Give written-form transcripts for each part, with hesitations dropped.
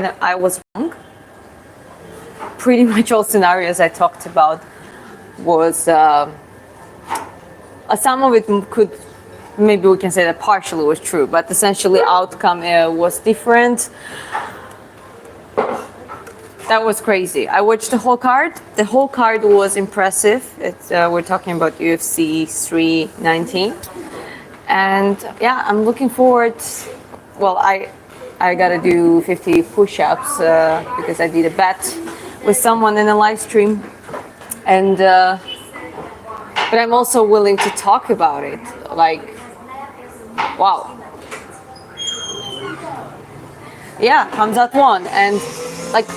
I was wrong. Pretty much all scenarios I talked about was some of it could, maybe we can say that partially was true, but essentially outcome was different. That was crazy. I watched the whole card. The whole card was impressive. We're talking about UFC 319. And yeah, I'm looking forward. Well, I gotta do 50 push-ups because I did a bet with someone in a live stream. And but I'm also willing to talk about it. Like, wow. Yeah, Hamzat won. And like,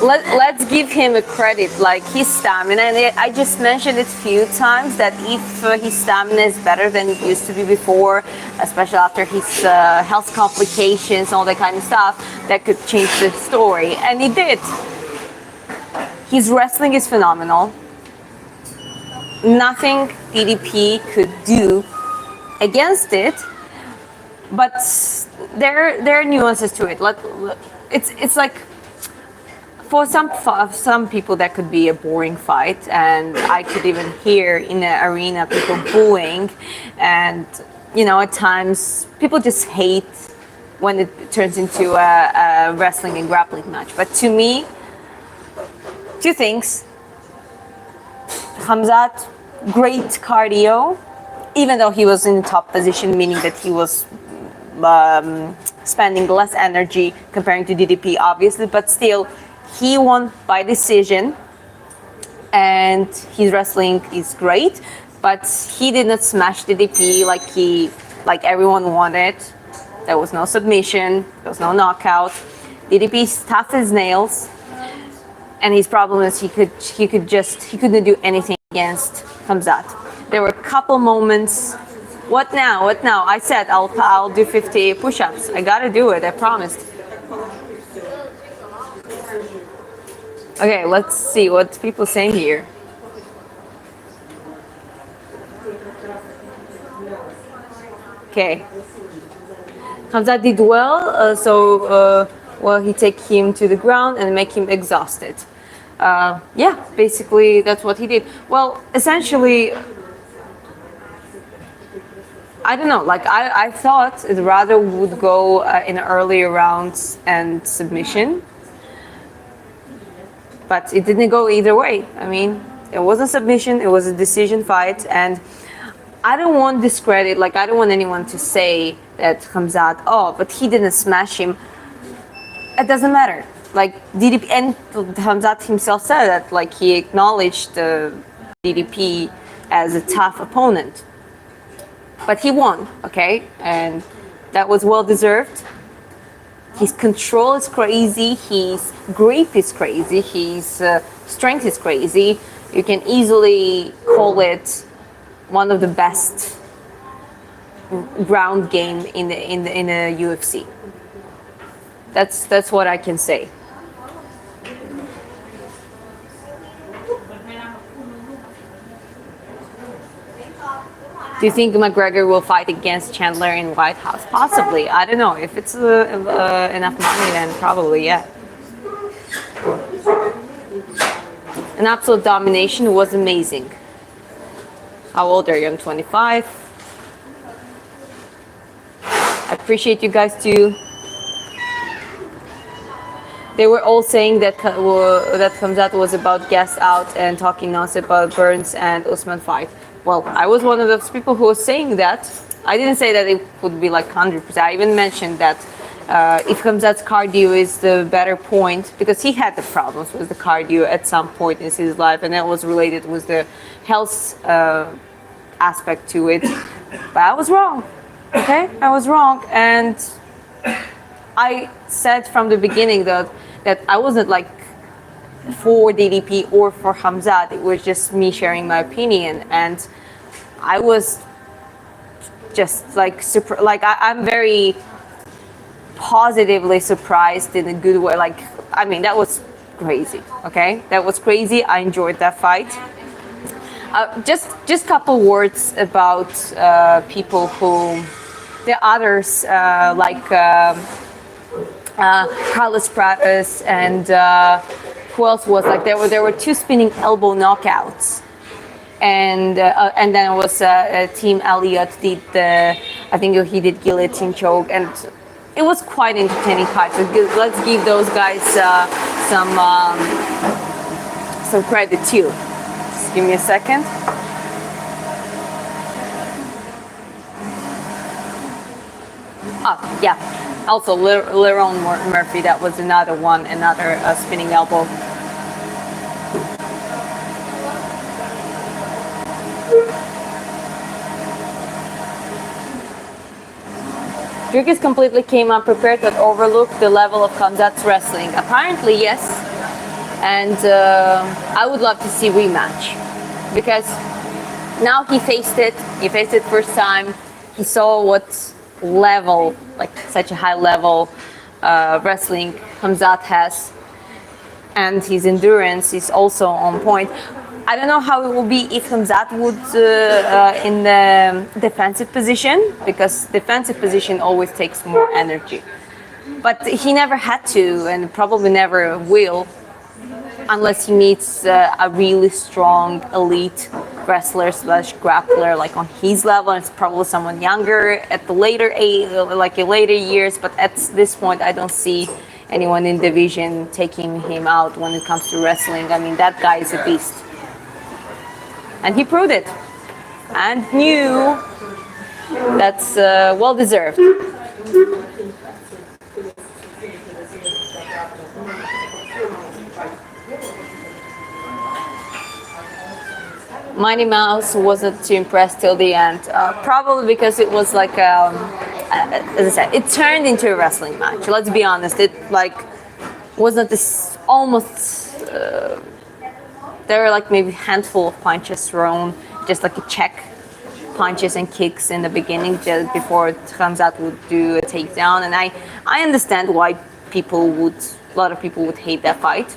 let's give him a credit, like his stamina. And I just mentioned it a few times that if his stamina is better than it used to be before, especially after his health complications, all that kind of stuff, that could change the story. And he did. His wrestling is phenomenal. Nothing DDP could do against it, but there are nuances to it. It's like, for some people that could be a boring fight, and I could even hear in the arena people booing, and at times people just hate when it turns into a wrestling and grappling match. But to me, two things. Hamzat, great cardio, even though he was in the top position, meaning that he was spending less energy comparing to DDP, obviously, but still, he won by decision, and his wrestling is great, but he did not smash DDP like everyone wanted. There was no submission, there was no knockout. DDP is tough as nails, and his problem is he couldn't do anything against Hamzat. There were a couple moments. What now? I said I'll do 50 push-ups. I gotta do it. I promised. Okay, let's see what people saying here. Okay. Hamzat did well, so he take him to the ground and make him exhausted. Yeah, basically that's what he did. Well, essentially, I don't know, like I thought it rather would go in earlier rounds and submission. But it didn't go either way. I mean, it was a submission, it was a decision fight, and I don't want discredit, like I don't want anyone to say that Hamzat, but he didn't smash him. It doesn't matter. Like DDP, and Hamzat himself said that, like he acknowledged DDP as a tough opponent. But he won, okay? And that was well deserved. His control is crazy, his grip is crazy, his strength is crazy. You can easily call it one of the best ground game in the UFC. That's what I can say. Do you think McGregor will fight against Chandler in White House? Possibly. I don't know. If it's enough money, then probably, yeah. An absolute domination was amazing. How old are you? I'm 25. I appreciate you guys too. They were all saying that Hamzat was about gas out and talking nonsense about Burns and Usman fight. Well, I was one of those people who was saying that. I didn't say that it would be like 100%. I even mentioned that if Hamzat's cardio is the better point, because he had the problems with the cardio at some point in his life, and that was related with the health aspect to it. But I was wrong. Okay, I was wrong, and I said from the beginning that I wasn't like for DDP or for Hamzat. It was just me sharing my opinion, and I was just like super. Like I'm very positively surprised in a good way. Like I mean, that was crazy. Okay, that was crazy. I enjoyed that fight. Just couple words about people who the others like Carlos Prates, and who else was like there were two spinning elbow knockouts, and then it was Team Elliott did the, I think he did guillotine choke, and it was quite entertaining fight. So let's give those guys some credit too. Just give me a second. Oh, yeah. Also, Lerone Murphy, that was another spinning elbow. Dricus completely came unprepared but overlooked the level of Khamzat's wrestling. Apparently, yes. And I would love to see rematch. Because now he faced it first time. He saw what level, like such a high level wrestling Khamzat has. And his endurance is also on point. I don't know how it will be if Khamzat would in the defensive position, because defensive position always takes more energy. But he never had to, and probably never will, unless he meets a really strong elite wrestler / grappler like on his level, and it's probably someone younger at the later years. But at this point, I don't see anyone in division taking him out when it comes to wrestling. I mean, that guy is a beast. And he proved it. And knew that's well deserved. Mighty Mouse wasn't too impressed till the end. Probably because it was like, as I said, it turned into a wrestling match. Let's be honest. It wasn't this almost. There were like maybe a handful of punches thrown, just like a check punches and kicks in the beginning, just before Khamzat would do a takedown. And I understand why a lot of people would hate that fight.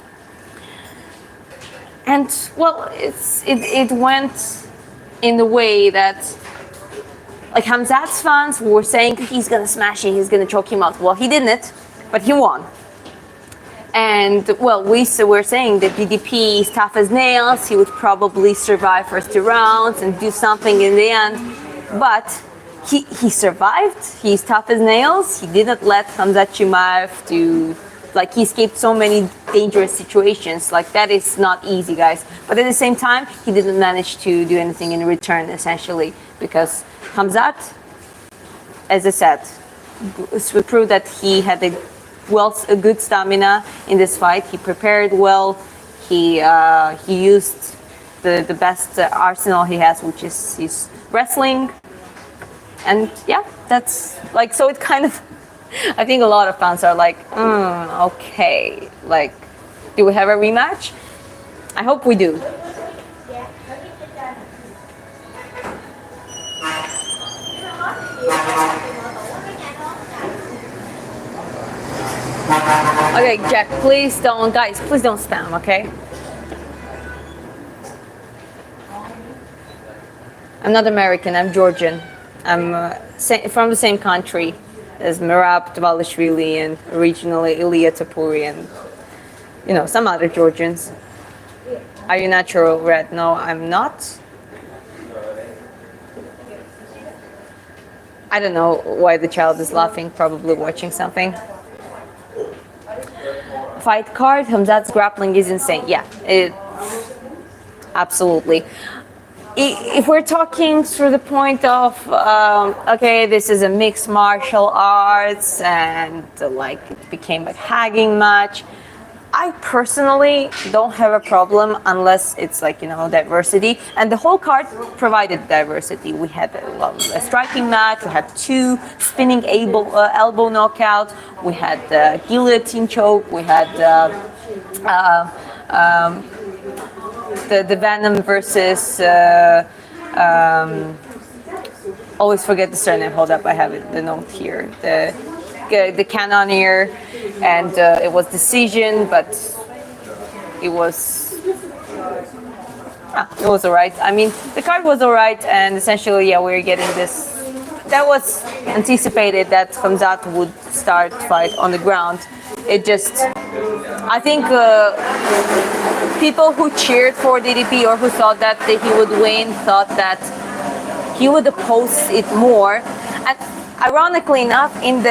And well, it went in the way that, like, Khamzat's fans were saying he's gonna smash him, he's gonna choke him out. Well, he didn't, but he won. And well, we were saying that DDP is tough as nails. He would probably survive first 2 rounds and do something in the end. But he survived. He's tough as nails. He didn't let Khamzat Chimaev he escaped so many dangerous situations. Like, that is not easy, guys. But at the same time, he didn't manage to do anything in return, essentially, because Khamzat, as I said, proved that he had a good stamina in this fight. He prepared well. He used the best arsenal he has, which is his wrestling. And yeah, that's like, so it kind of, I think a lot of fans are like, okay, like, do we have a rematch? I hope we do. Okay, Jack, please don't spam, okay? I'm not American, I'm Georgian. I'm from the same country as Merab Dvalishvili and originally Ilya Tapuri and, some other Georgians. Are you natural red? No, I'm not. I don't know why the child is laughing, probably watching something. Fight card, Khamzat's grappling is insane. Yeah, absolutely. If we're talking through the point of, okay, this is a mixed martial arts and it became a hagging match, I personally don't have a problem unless it's diversity. And the whole card provided diversity. We had a striking match, we had 2 spinning elbow knockout, we had the guillotine choke, we had the Venom versus always forget the surname. Hold up, I have the note here. The Cannoneer, and it was decision, but it was alright. I mean, the card was alright, and essentially, yeah, we're getting this that was anticipated that Khamzat would start fight on the ground. It just, I think people who cheered for DDP or who thought that he would win thought that he would oppose it more. And ironically enough, in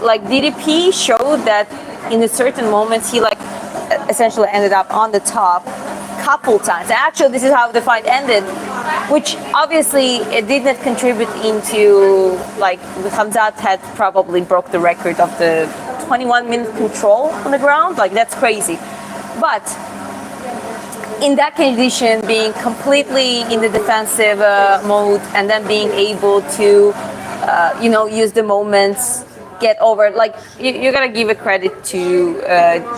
like DDP showed that in a certain moments he like essentially ended up on the top couple times. And actually, this is how the fight ended, which obviously it did not contribute into like Khamzat had probably broke the record of the 21-minute control on the ground. Like that's crazy, but in that condition, being completely in the defensive mode and then being able to, use the moments, get over. Like you gotta give a credit to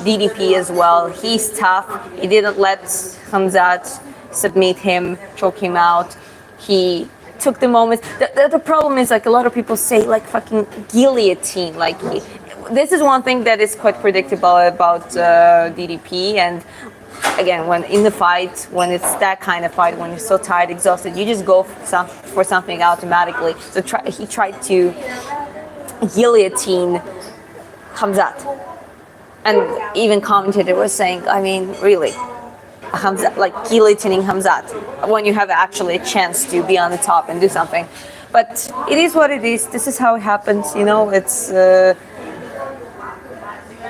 DDP as well. He's tough. He didn't let Khamzat submit him, choke him out. He took the moments. The problem is like a lot of people say like fucking guillotine. Like this is one thing that is quite predictable about DDP. And again, when in the fight, when it's that kind of fight, when you're so tired, exhausted, you just go for something automatically. So he tried to guillotine Khamzat, and even commentator was saying, I mean, really, Khamzat, like guillotining Khamzat when you have actually a chance to be on the top and do something. But it is what it is. This is how it happens. It's.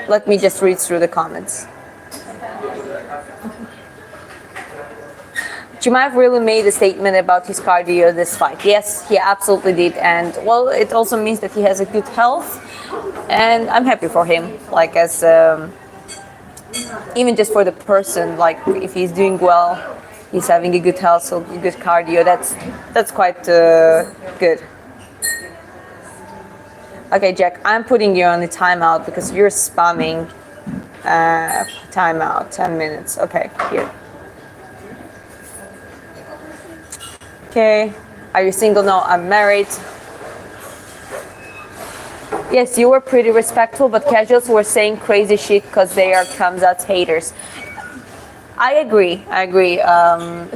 Let me just read through the comments. Chimaev really made a statement about his cardio this fight. Yes, he absolutely did. And, well, it also means that he has a good health. And I'm happy for him. Like, as even just for the person, like, if he's doing well, he's having a good health, so good cardio, that's quite good. Okay, Jack, I'm putting you on the timeout because you're spamming timeout, 10 minutes. Okay, here. Okay, are you single? No, I'm married. Yes, you were pretty respectful, but casuals were saying crazy shit because they are Khamzat's haters. I agree.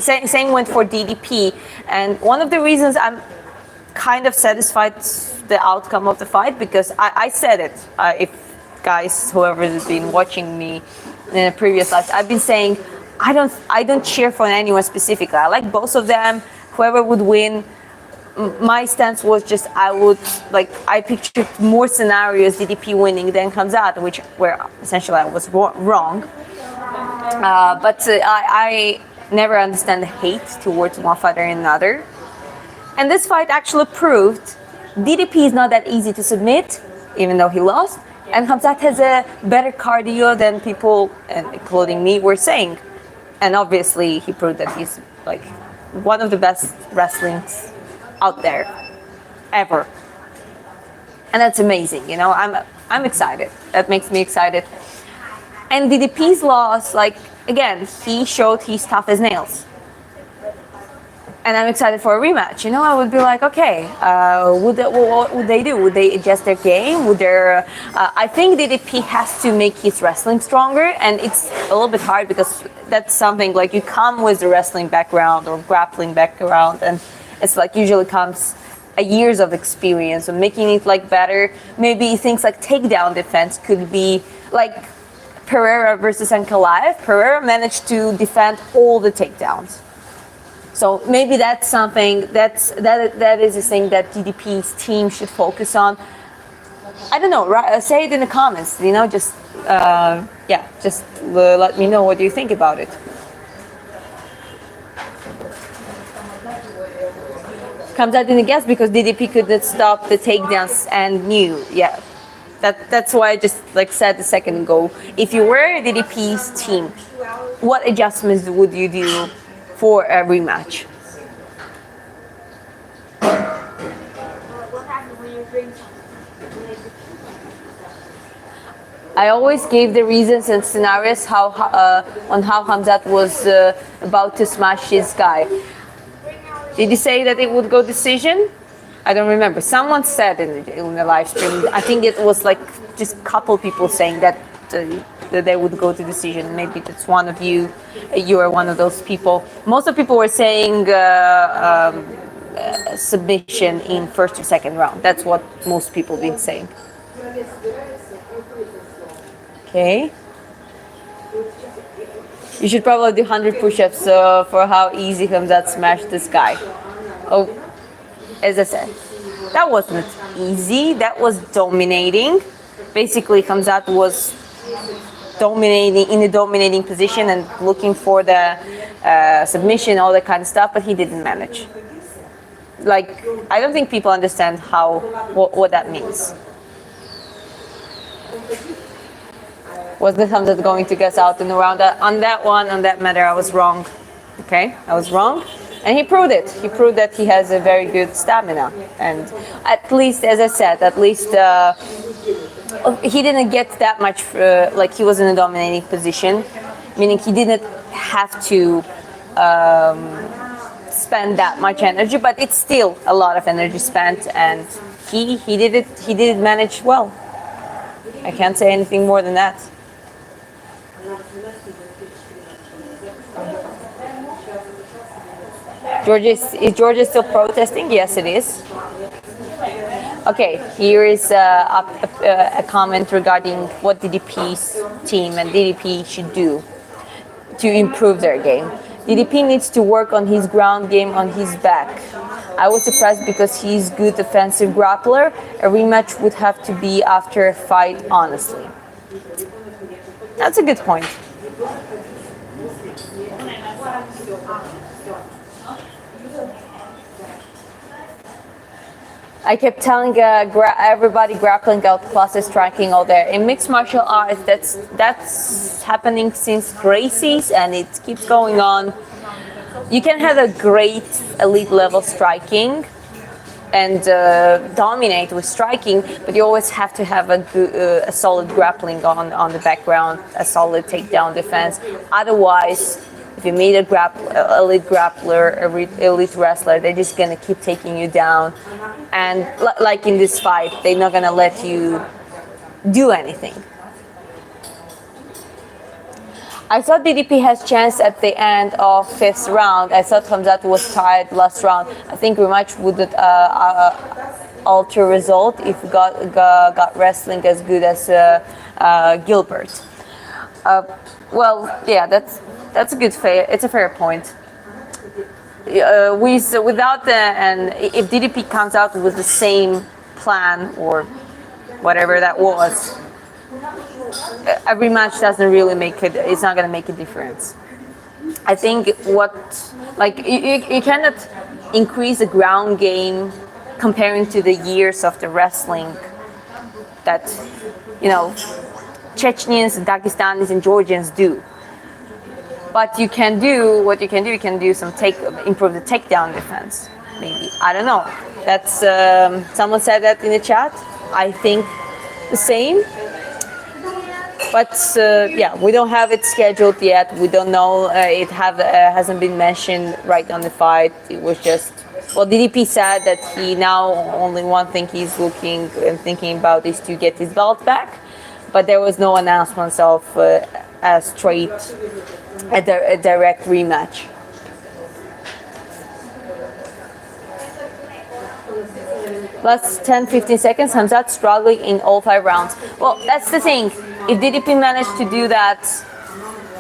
Same went for DDP. And one of the reasons I'm kind of satisfied the outcome of the fight, because I said it. If guys, whoever has been watching me in a previous life, I've been saying I don't cheer for anyone specifically. I like both of them. Whoever would win, my stance was just I pictured more scenarios DDP winning than Khamzat, where essentially I was wrong. But I never understand the hate towards one fighter and another. And this fight actually proved DDP is not that easy to submit, even though he lost. And Khamzat has a better cardio than people, including me, were saying. And obviously he proved that he's like one of the best wrestlings out there ever. And that's amazing, I'm excited. That makes me excited. And DDP's loss, like, again, he showed he's tough as nails. And I'm excited for a rematch. I would be like, okay, what would they do? Would they adjust their game? I think DDP has to make his wrestling stronger, and it's a little bit hard because that's something like you come with the wrestling background or grappling background, and it's like usually comes a years of experience. So making it like better, maybe things like takedown defense could be like Pereira versus Ankalaev. Pereira managed to defend all the takedowns. So maybe that's something that is a thing that DDP's team should focus on. I don't know. Say it in the comments. Just let me know what you think about it. Khamzat didn't guess because DDP couldn't stop the takedowns and knew. Yeah, that's why I just said a second ago. If you were DDP's team, what adjustments would you do for a rematch? I always gave the reasons and scenarios on how Khamzat was about to smash his guy. Did you say that it would go decision? I don't remember. Someone said in the live stream. I think it was just a couple people saying that they would go to decision. Maybe that's one of you. You are one of those people. Most of the people were saying submission in first or second round. That's what most people been saying. Okay. You should probably do 100 push-ups for how easy Hamzat smashed this guy. Oh, as I said, that wasn't easy. That was dominating. Basically, Hamzat was dominating in a dominating position and looking for the submission, all that kind of stuff, but he didn't manage. Like, I don't think people understand what that means. Wasn't Hamzat going to guess out in the round? On that matter, I was wrong. Okay, I was wrong. And he proved it. He proved that he has a very good stamina. And at least, as I said, he didn't get that much, like he was in a dominating position, meaning he didn't have to spend that much energy, but it's still a lot of energy spent, and he did manage well. I can't say anything more than that. Is Georgia still protesting? Yes, it is. Okay, here is a comment regarding what DDP's team and DDP should do to improve their game. DDP needs to work on his ground game on his back. I was surprised because he's good defensive grappler. A rematch would have to be after a fight, honestly. That's a good point. I kept telling everybody grappling outclasses striking all there. In mixed martial arts, that's happening since Gracie's, and it keeps going on. You can have a great elite level striking and dominate with striking, but you always have to have a solid grappling on the background, a solid takedown defense. Otherwise, if you meet elite grappler, elite wrestler, they're just gonna keep taking you down. And like in this fight, they're not gonna let you do anything. I thought DDP has chance at the end of 5th round. I thought Hamzat was tired last round. I think rematch wouldn't alter result if got wrestling as good as Gilbert. Well, yeah, that's a good it's a fair point. If DDP comes out with the same plan or whatever that was, a rematch doesn't really make it. It's not going to make a difference. I think you cannot increase the ground game comparing to the years of the wrestling that Chechens, Dagestanis, and Georgians do. But you can do improve the takedown defense. Maybe, I don't know. That's someone said that in the chat. I think the same. But yeah, we don't have it scheduled yet. We don't know. It hasn't been mentioned right on the fight. It was just, DDP said that he now only one thing he's looking and thinking about is to get his belt back. But there was no announcements of a direct rematch. Last 10-15 seconds, Hamzat struggling in all 5 rounds. Well, that's the thing. If DDP managed to do that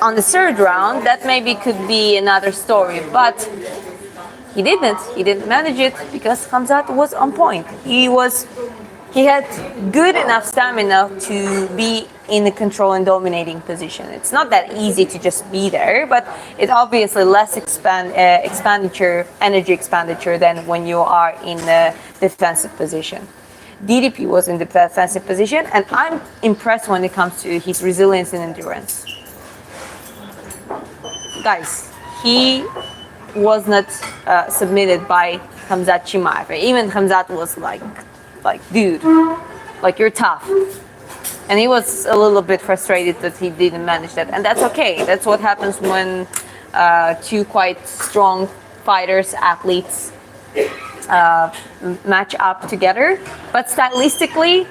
on the 3rd round, that maybe could be another story. But he didn't. He didn't manage it because Hamzat was on point. He had good enough stamina to be in a control and dominating position. It's not that easy to just be there, but it's obviously less energy expenditure than when you are in a defensive position. DDP was in the defensive position, and I'm impressed when it comes to his resilience and endurance. Guys, he was not submitted by Hamzat Chimaev. Even Hamzat was like, dude, like, you're tough. And he was a little bit frustrated that he didn't manage that. And that's okay. That's what happens when 2 quite strong fighters, athletes match up together. But stylistically,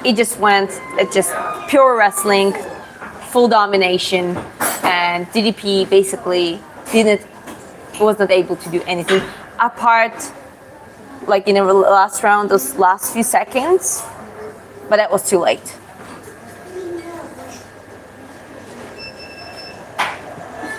it's just pure wrestling, full domination. And DDP basically was not able to do anything apart like in the last round, those last few seconds, but that was too late.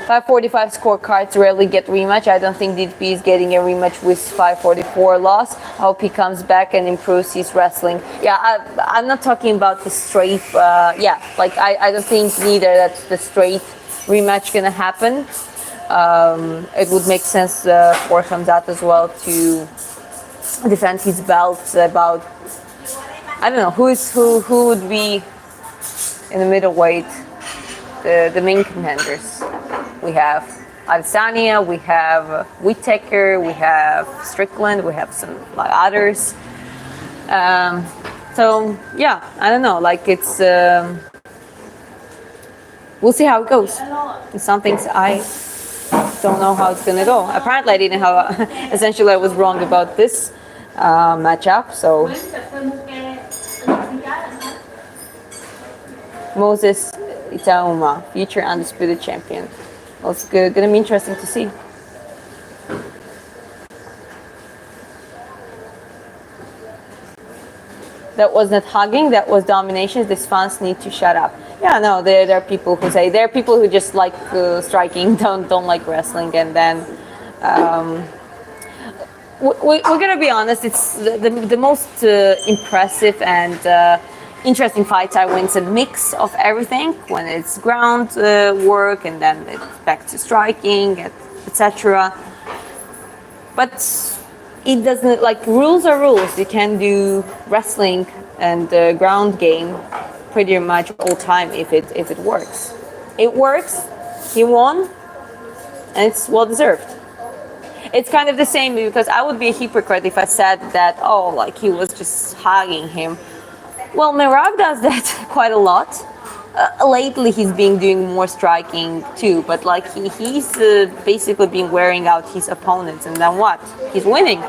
545 scorecards rarely get rematch. I don't think DDP is getting a rematch with 544 loss. I hope he comes back and improves his wrestling. Yeah, I'm not talking about the straight. I don't think neither that the straight rematch gonna happen. It would make sense for Hamzat as well to defend his belt. About, I don't know, who would be in the middleweight, the main contenders. We have Adesanya, we have Whittaker, we have Strickland, we have some like others. So yeah, I don't know. Like it's, we'll see how it goes. In some things I don't know how it's gonna go. Apparently, I didn't have. Essentially, I was wrong about this matchup. So Moses Itauma, future undisputed champion. Well, it's going to be interesting to see. That was not hugging, that was domination. These fans need to shut up. Yeah, no, there are people who say, there are people who just like striking, don't like wrestling, and then we're going to be honest, it's the most impressive and interesting fights are when it's a mix of everything, when it's ground work and then it's back to striking, etc. But it doesn't, like, rules are rules. You can do wrestling and ground game pretty much all time if it works. It works. He won, and it's well deserved. It's kind of the same, because I would be a hypocrite if I said that, oh, like he was just hugging him. Well, Merab does that quite a lot. Lately, he's been doing more striking too, but like he's basically been wearing out his opponents, and then what? He's winning.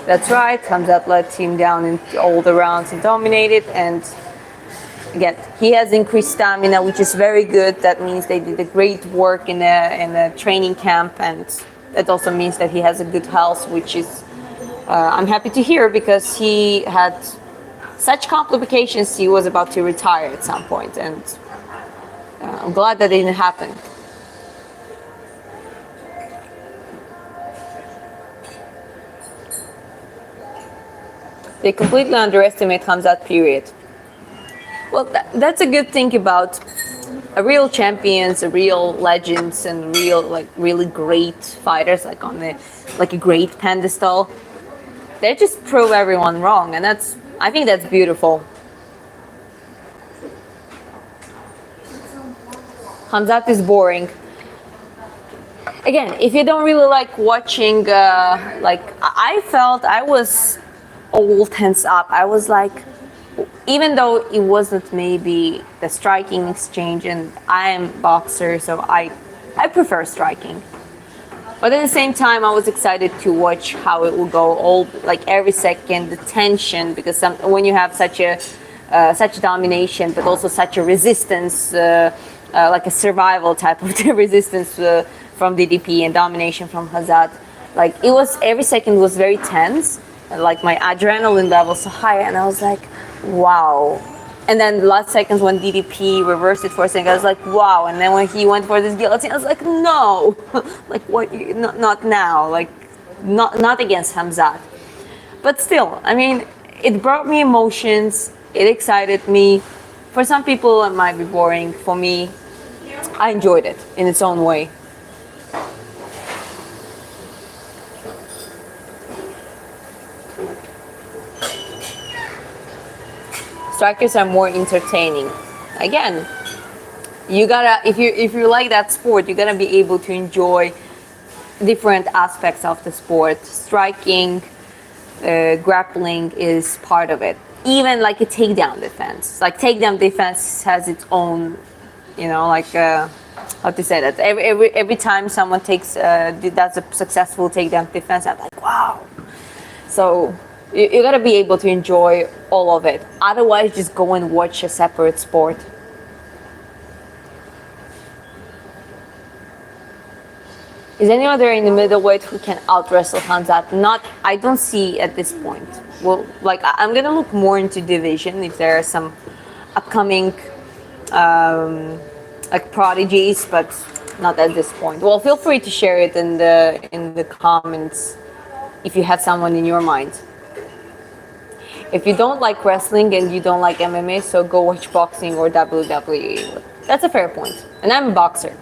That's right. Hamzat let him down in all the rounds and dominated. And again, he has increased stamina, which is very good. That means they did a great work in a training camp, and that also means that he has a good health, which is I'm happy to hear, because he had such complications. He was about to retire at some point, and I'm glad that didn't happen. They completely underestimate Hamzat, period. Well, that's a good thing about a real champions, a real legends, and real, like, really great fighters, like on a great pedestal. They just prove everyone wrong, and I think that's beautiful. Hamzat is boring. Again, if you don't really like watching, I felt I was all tense up. I was like, even though it wasn't maybe the striking exchange, and I am a boxer, so I prefer striking. But at the same time, I was excited to watch how it will go. All, like, every second, the tension, because when you have such domination, but also such a resistance, like a survival type of resistance from DDP and domination from Hamzat, like, it was, every second was very tense, and like my adrenaline level so high, and I was like, wow. And then the last seconds when DDP reversed it for a second, I was like, wow. And then when he went for this guillotine, I was like, no. Like, what? Not now. Like, not against Hamzat. But still, I mean, it brought me emotions. It excited me. For some people, it might be boring. For me, I enjoyed it in its own way. Strikers are more entertaining. Again, you gotta, if you like that sport, you're gonna be able to enjoy different aspects of the sport. Striking, grappling is part of it. Even like a takedown defense. Like, takedown defense has its own, like how to say that. Every time someone does a successful takedown defense, I'm like, wow. So you gotta be able to enjoy all of it. Otherwise, just go and watch a separate sport. Is anyone there in the middleweight who can out wrestle Hamzat? Not, I don't see at this point. Well, like I'm gonna look more into division if there are some upcoming like prodigies, but not at this point. Well, feel free to share it in the comments if you have someone in your mind. If you don't like wrestling and you don't like MMA, so go watch boxing or WWE. That's a fair point. And I'm a boxer.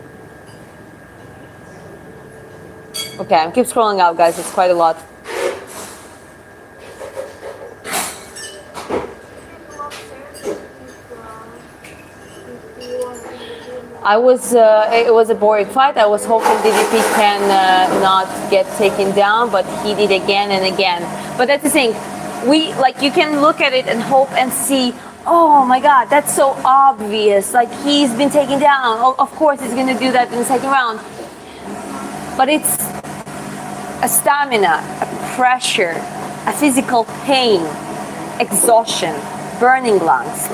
Okay, I'm keep scrolling out, guys. It's quite a lot. It was a boring fight. I was hoping DDP can not get taken down, but he did again and again. But that's the thing. You can look at it and hope and see, oh my God, that's so obvious. Like, he's been taken down. Oh, of course, he's going to do that in the second round. But it's a stamina, a pressure, a physical pain, exhaustion, burning lungs.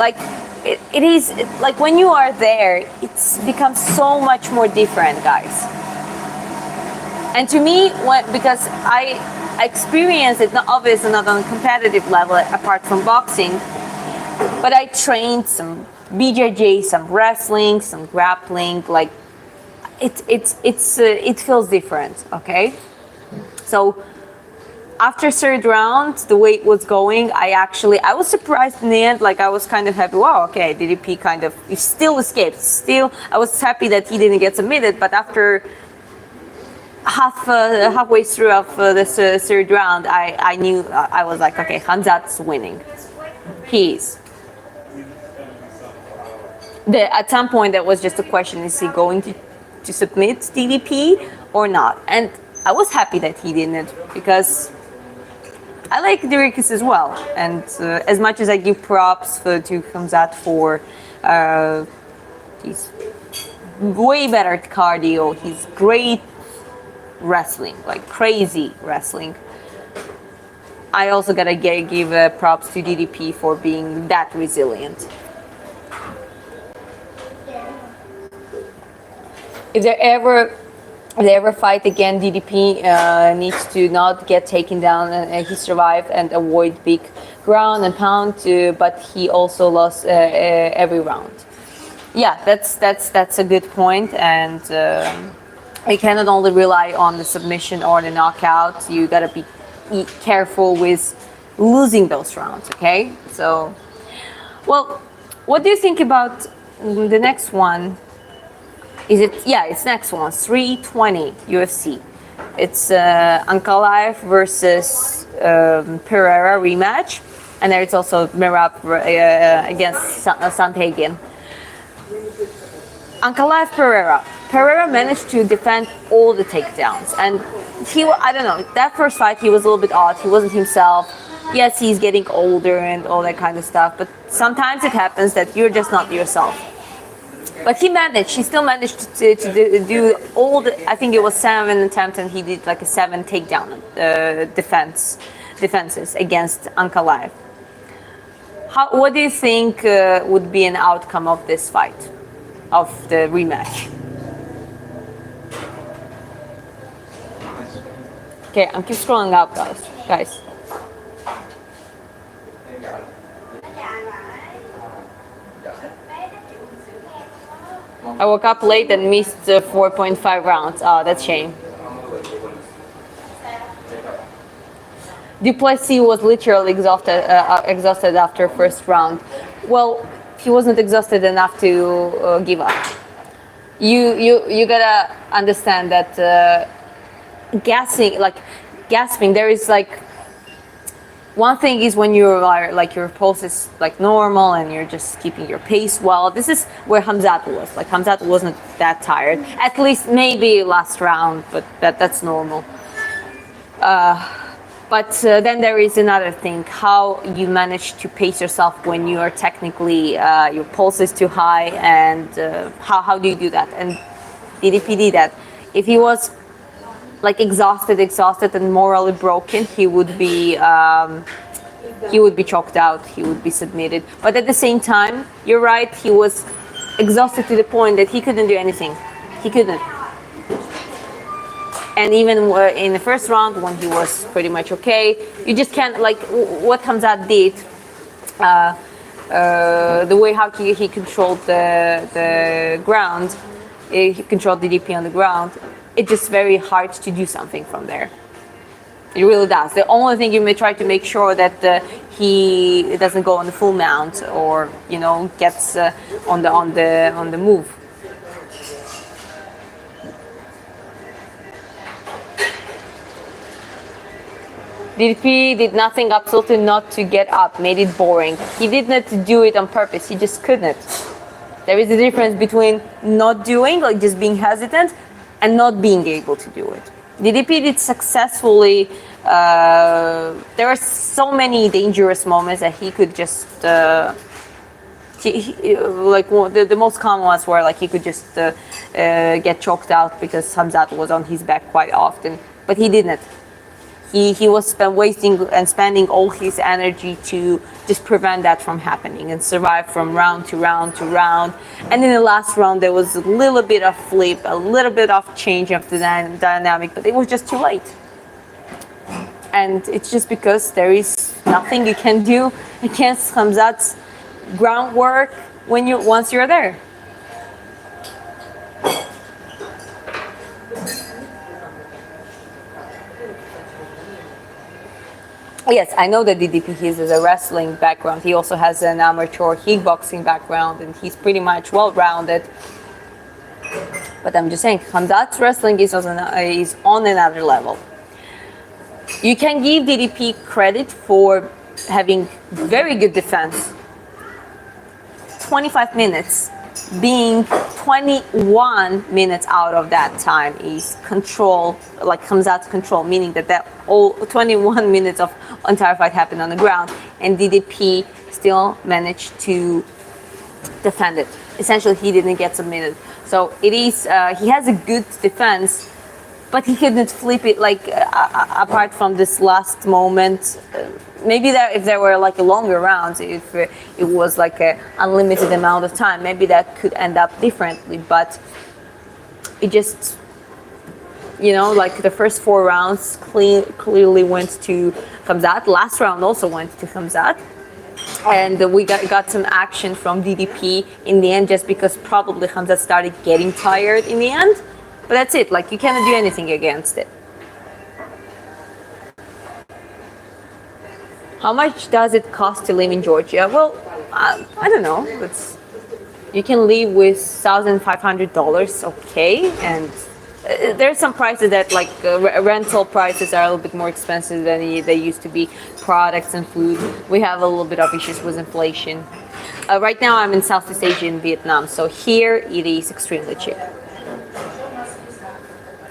It is like when you are there, it's becomes so much more different, guys. And to me, because I experienced it, obviously not on a competitive level apart from boxing, but I trained some BJJ, some wrestling, some grappling. Like it feels different. Okay, so after third round, the way it was going, I was surprised in the end. Like, I was kind of happy. Wow, okay, DDP he still escaped. Still, I was happy that he didn't get submitted. But after halfway through of this third round, I knew, I was like, okay, Hamzat's winning. He is. At some point, there was just a question: is he going to submit DDP or not? And I was happy that he didn't, because I like Diricus as well, and as much as I give props to Hamzat for he's way better at cardio, he's great wrestling, like crazy wrestling. I also gotta give props to DDP for being that resilient. If they ever fight again, DDP needs to not get taken down, and he survived and avoid big ground and pound. But he also lost every round. Yeah, that's a good point, and you cannot only rely on the submission or the knockout. You gotta be careful with losing those rounds. Okay, so well, what do you think about the next one? It's next one, 320 UFC. It's Ankalaev versus Pereira rematch, and there it's also Merab against Santhagen. Ankalaev Pereira managed to defend all the takedowns, and I don't know, that first fight he was a little bit odd. He wasn't himself. Yes, he's getting older and all that kind of stuff, but sometimes it happens that you're just not yourself. But he still managed to do all I think it was 7 attempts, and he did like a 7 takedown defenses against Ankalaev. What do you think would be an outcome of this fight, of the rematch? Okay, I'm keep scrolling up, guys. I woke up late and missed 4.5 rounds. Oh, that's a shame. Duplessis was literally exhausted after first round. Well, he wasn't exhausted enough to give up. You gotta understand that gasping. There is like, one thing is when you're like your pulse is like normal and you're just keeping your pace well. This is where Hamzat was. Like, Hamzat wasn't that tired. At least maybe last round, but that's normal. But then there is another thing: how you manage to pace yourself when you are technically your pulse is too high, and how do you do that? And DDP did that. If he was like exhausted and morally broken, he would be choked out. He would be submitted. But at the same time, you're right. He was exhausted to the point that he couldn't do anything. He couldn't. And even in the first round, when he was pretty much okay, you just can't, like, what Hamzat did, the way how he controlled the ground, he controlled DDP on the ground, it's just very hard to do something from there. It really does. The only thing you may try to make sure that he doesn't go on the full mount, or gets on the move. DDP did nothing, absolutely not, to get up, made it boring. He did not do it on purpose, he just couldn't. There is a difference between not doing, like just being hesitant, and not being able to do it. DDP did successfully. There are so many dangerous moments that he could just, like the most common ones were like he could just get choked out because Hamzat was on his back quite often, but he didn't. He was wasting and spending all his energy to just prevent that from happening and survive from round to round to round. And in the last round, there was a little bit of flip, a little bit of change of the dynamic, but it was just too late. And it's just because there is nothing you can do against Hamzat's groundwork once you're there. Yes, I know that DDP has a wrestling background. He also has an amateur kickboxing background, and he's pretty much well-rounded. But I'm just saying, Hamzat's wrestling is on another level. You can give DDP credit for having very good defense. 25 minutes, being 21 minutes out of that time is control, like Hamzat's control, meaning that all 21 minutes of entire fight happened on the ground, and DDP still managed to defend it. Essentially, he didn't get submitted. So it is, he has a good defense, but he couldn't flip it, like apart from this last moment. Maybe if there were like a longer rounds, if it was like an unlimited amount of time, maybe that could end up differently. But it just, like the first 4 rounds clearly went to Hamzat. Last round also went to Hamzat. And we got some action from DDP in the end, just because probably Hamzat started getting tired in the end. But that's it, like you cannot do anything against it. How much does it cost to live in Georgia? Well, I don't know. You can live with $1,500, okay, and there's some prices that, like rental prices, are a little bit more expensive than they used to be. Products and food, we have a little bit of issues with inflation. Right now I'm in Southeast Asia, in Vietnam, so here it is extremely cheap.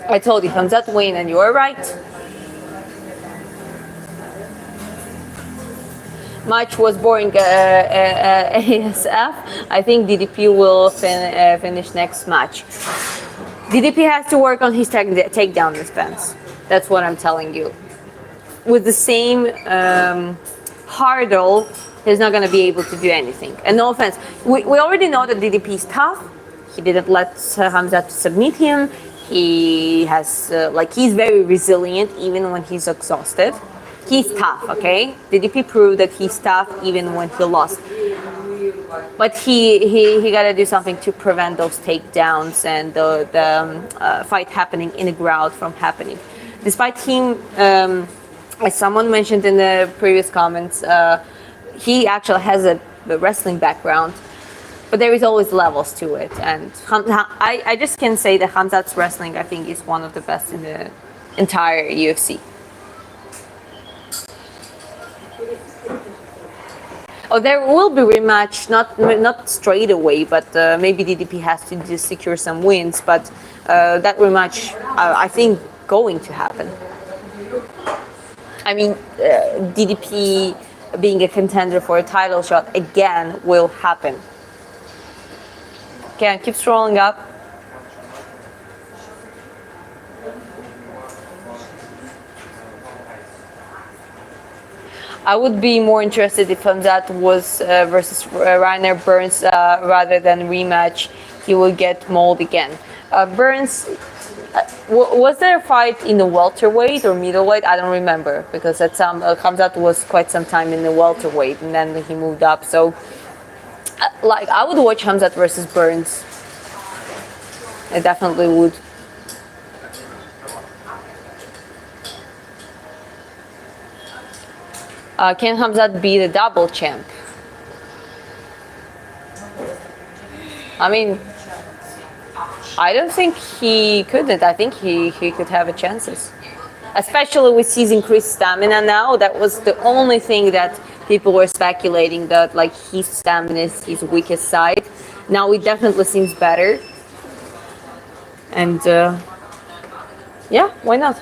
I told you, Hamzat win, and you are right. Match was boring, ASF. I think DDP will finish next match. DDP has to work on his takedown defense. That's what I'm telling you. With the same hurdle, he's not going to be able to do anything. And no offense, we already know that DDP is tough. He didn't let Hamzat submit him. He has, he's very resilient even when he's exhausted. He's tough, okay? DDP proved that he's tough even when he lost. But he got to do something to prevent those takedowns and the fight happening in the crowd from happening. Despite him, as someone mentioned in the previous comments, he actually has a wrestling background. But there is always levels to it, and I just can say that Hamzat's wrestling, I think, is one of the best in the entire UFC. Oh, there will be rematch, not straight away, but maybe DDP has to just secure some wins. But that rematch, I think, going to happen. I mean, DDP being a contender for a title shot again will happen. Okay, keep scrolling up. I would be more interested if Hamzat was versus Rainer Burns rather than rematch. He will get mauled again. Burns, Was there a fight in the welterweight or middleweight? I don't remember because at some Khamzat was quite some time in the welterweight and then he moved up. So, like, I would watch Khamzat versus Burns. I definitely would. Can Khamzat be the double champ? I mean, I don't think he couldn't. I think he could have a chances. Especially with his increased stamina now. That was the only thing that people were speculating, that like his stamina is his weakest side. Now it definitely seems better. And yeah, why not?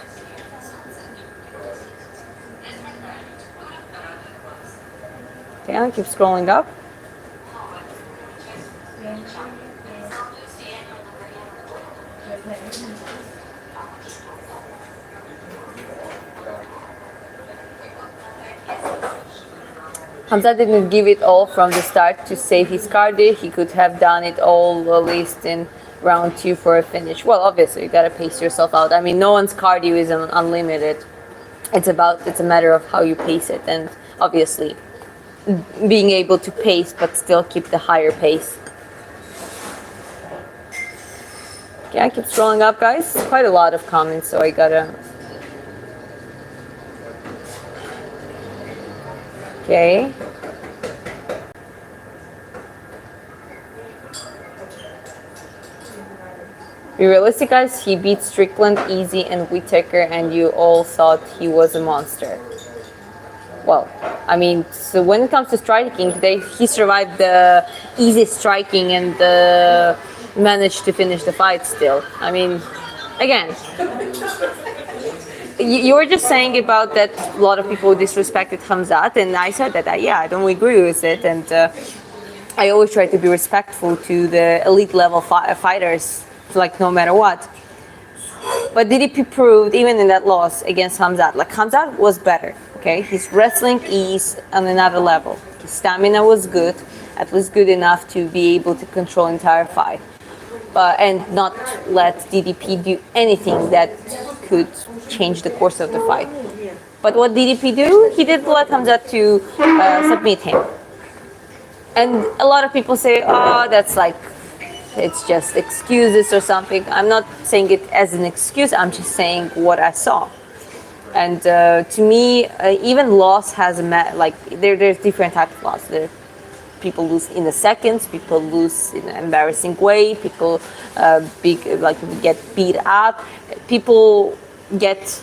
Okay, I'll keep scrolling up. Khamzat didn't give it all from the start to save his cardio. He could have done it all at least in round 2 for a finish. Well, obviously you gotta pace yourself out. I mean, no one's cardio is unlimited. It's a matter of how you pace it, and obviously being able to pace but still keep the higher pace. Okay, I keep scrolling up, guys. Quite a lot of comments, so I gotta. Okay. Be realistic, guys. He beat Strickland, Easy, and Whittaker, and you all thought he was a monster. Well, I mean, so when it comes to striking, he survived the easy striking and managed to finish the fight still. I mean, again, you were just saying about that a lot of people disrespected Khamzat, and I said that, yeah, I don't agree with it, and I always try to be respectful to the elite level fighters, like no matter what. But DDP proved, even in that loss against Khamzat, like Khamzat was better. Okay, his wrestling is on another level. His stamina was good, at least good enough to be able to control entire fight, and not let DDP do anything that could change the course of the fight. But what DDP do? He did let Khamzat to submit him. And a lot of people say, oh, that's like, it's just excuses or something. I'm not saying it as an excuse, I'm just saying what I saw. And to me, even loss has there's different types of loss. People lose in the seconds, people lose in an embarrassing way, people get beat up, people get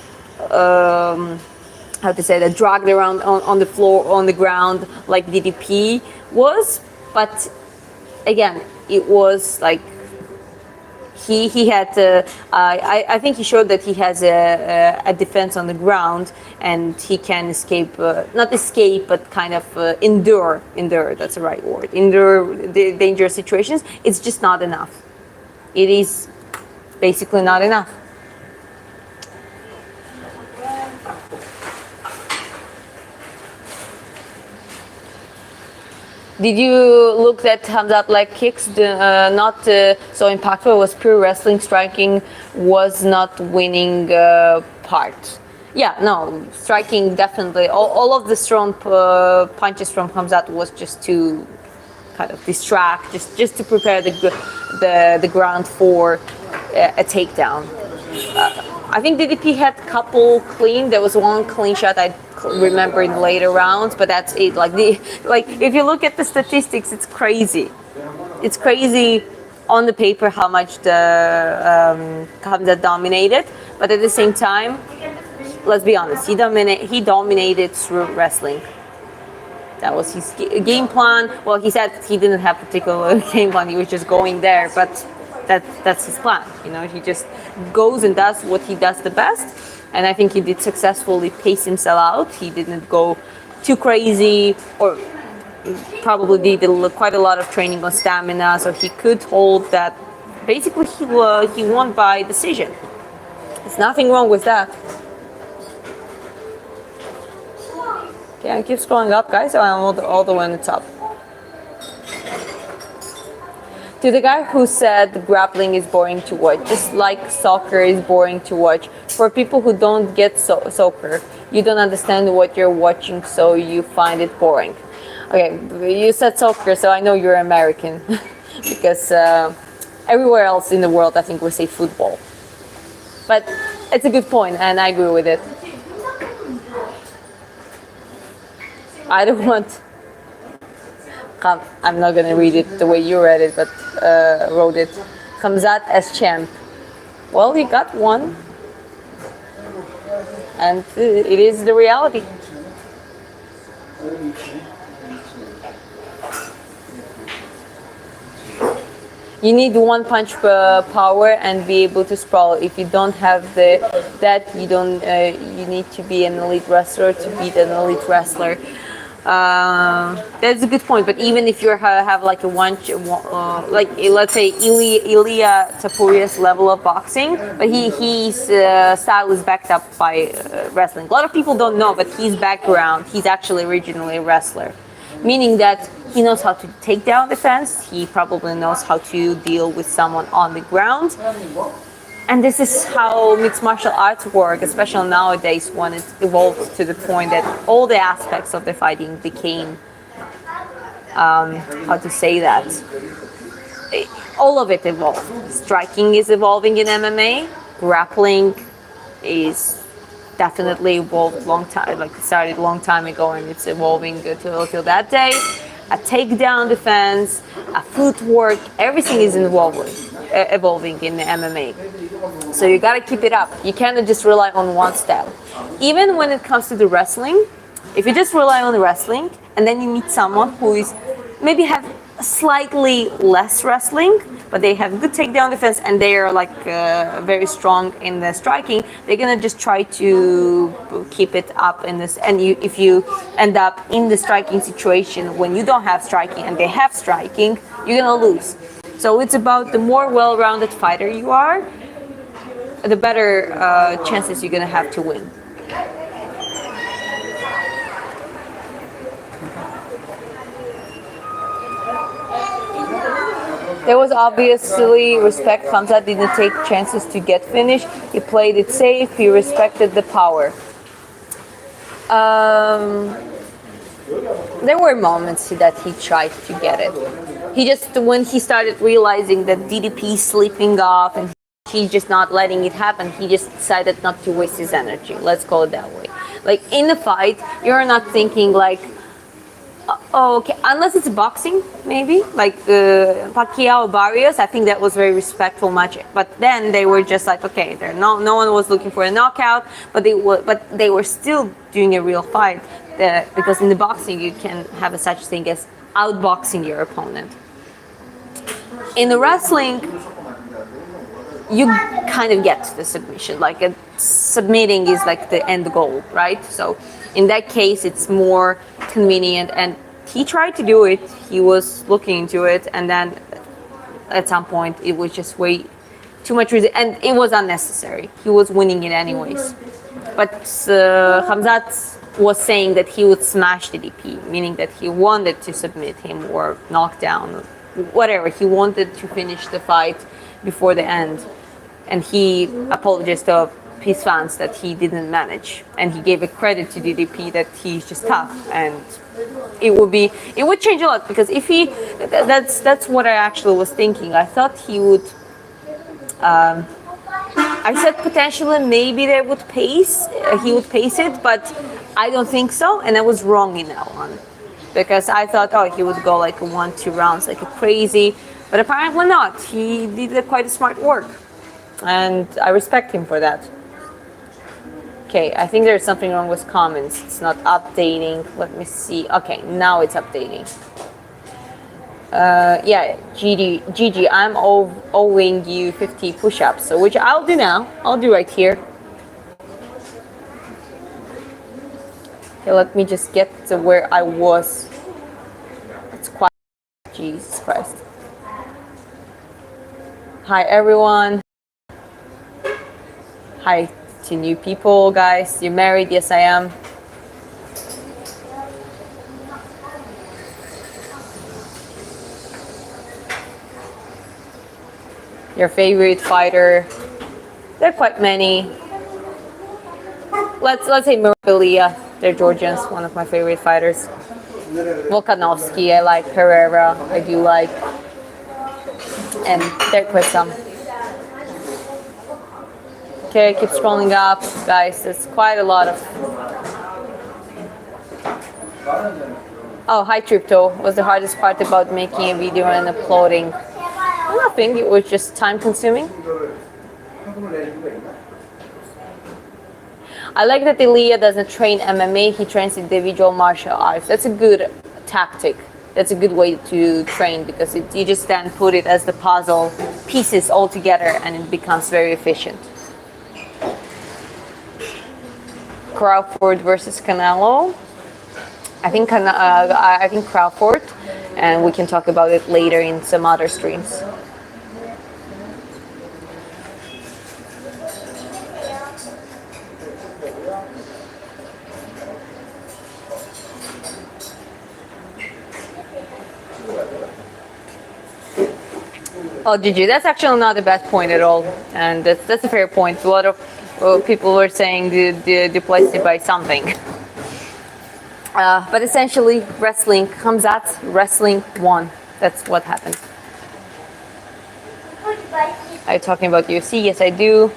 dragged around on the floor, on the ground, like DDP was. But again, it was like he had I think he showed that he has a defense on the ground, and he can escape, not escape, but kind of endure, that's the right word, endure the dangerous situations. It's just not enough. It is basically not enough. Did you look at Khamzat leg kicks? Not so impactful. It was pure wrestling. Striking was not winning part. Yeah, no, striking definitely. All of the strong punches from Khamzat was just to kind of distract, just to prepare the ground for a takedown. I think DDP had a couple clean. There was one clean shot I remember in later rounds, but that's it. Like if you look at the statistics, it's crazy. It's crazy on the paper how much the Khamzat dominated, but at the same time, let's be honest, he dominated through wrestling. That was his game plan. Well, he said he didn't have a particular game plan. He was just going there, but that's his plan. He just goes and does what he does the best. And I think he did successfully pace himself out. He didn't go too crazy, or probably did quite a lot of training on stamina, so he could hold that. Basically, he won by decision. There's nothing wrong with that. Okay, I keep scrolling up, guys. So I'm all the way on the top. To the guy who said grappling is boring to watch, just like soccer is boring to watch, for people who don't get soccer, you don't understand what you're watching, so you find it boring. Okay, you said soccer, so I know you're American, because everywhere else in the world, I think we say football. But it's a good point, and I agree with it. I don't want. I'm not gonna read it the way you read it, but wrote it. Khamzat as champ. Well, he got one, and it is the reality. You need one punch power and be able to sprawl. If you don't have that, you don't. You need to be an elite wrestler to beat an elite wrestler. That's a good point. But even if you have like a like let's say Ilya Tapuria's level of boxing, but his style is backed up by wrestling. A lot of people don't know, but his background, he's actually originally a wrestler, meaning that he knows how to take down defense. He probably knows how to deal with someone on the ground. And this is how mixed martial arts work, especially nowadays when it evolved to the point that all the aspects of the fighting became, how to say that, all of it evolved. Striking is evolving in MMA. Grappling is definitely evolved long time, like it started a long time ago, and it's evolving till that day. A takedown defense, a footwork, everything is evolving in the MMA. So you gotta keep it up. You cannot just rely on one style. Even when it comes to the wrestling, if you just rely on the wrestling and then you meet someone who is maybe have slightly less wrestling, but they have good takedown defense and they are like very strong in the striking, they're gonna just try to keep it up in this. And if you end up in the striking situation when you don't have striking and they have striking, you're gonna lose. So it's about the more well-rounded fighter you are, the better chances you're gonna have to win. There was obviously respect. Khamzat didn't take chances to get finished. He played it safe. He respected the power. There were moments that he tried to get it. He just, when he started realizing that DDP is sleeping off and he's just not letting it happen, he just decided not to waste his energy. Let's call it that way. Like in a fight, you're not thinking like, oh, okay, unless it's boxing, maybe like Pacquiao Barrios. I think that was very respectful match. But then they were just like, okay, no one was looking for a knockout, but they were still doing a real fight because in the boxing you can have a such thing as outboxing your opponent. In the wrestling, you kind of get the submission. Like submitting is like the end goal, right? So in that case, it's more convenient. And he tried to do it. He was looking into it, and then at some point, it was just way too much, and it was unnecessary. He was winning it anyways. But Khamzat was saying that he would smash the DP, meaning that he wanted to submit him or knock down, whatever. He wanted to finish the fight before the end. And he apologized to his fans that he didn't manage. And he gave a credit to DDP that he's just tough. And it would change a lot, because if that's what I actually was thinking. I thought he would, I said potentially maybe he would pace it, but I don't think so. And I was wrong in that one, because I thought, oh, he would go like 1-2 rounds like a crazy, but apparently not. He did quite a smart work, and I respect him for that. Okay, I think there's something wrong with comments. It's not updating. Let me see. Okay, now it's updating. Yeah, Gigi, I'm owing you 50 push-ups, so which I'll do now. I'll do right here. Okay, let me just get to where I was. It's quite, Jesus Christ. Hi everyone. Hi to new people, guys. You're married? Yes, I am. Your favorite fighter? There are quite many. Let's say Maria. They're Georgians. One of my favorite fighters. Volkanovski. I like Pereira. I do like, and there are quite some. Okay, keep scrolling up, guys. There's quite a lot of. Oh, hi Tripto. Was the hardest part about making a video and uploading? Nothing. It was just time consuming. I like that Ilya doesn't train MMA, he trains individual martial arts. That's a good tactic. That's a good way to train because you just then put it as the puzzle pieces all together and it becomes very efficient. Crawford versus Canelo. I think Crawford, and we can talk about it later in some other streams. Oh, GG, that's actually not a bad point at all, and that's a fair point. A lot of people were saying the Plessis by something. But essentially, wrestling comes at wrestling won. That's what happened. Are you talking about UFC? Yes, I do.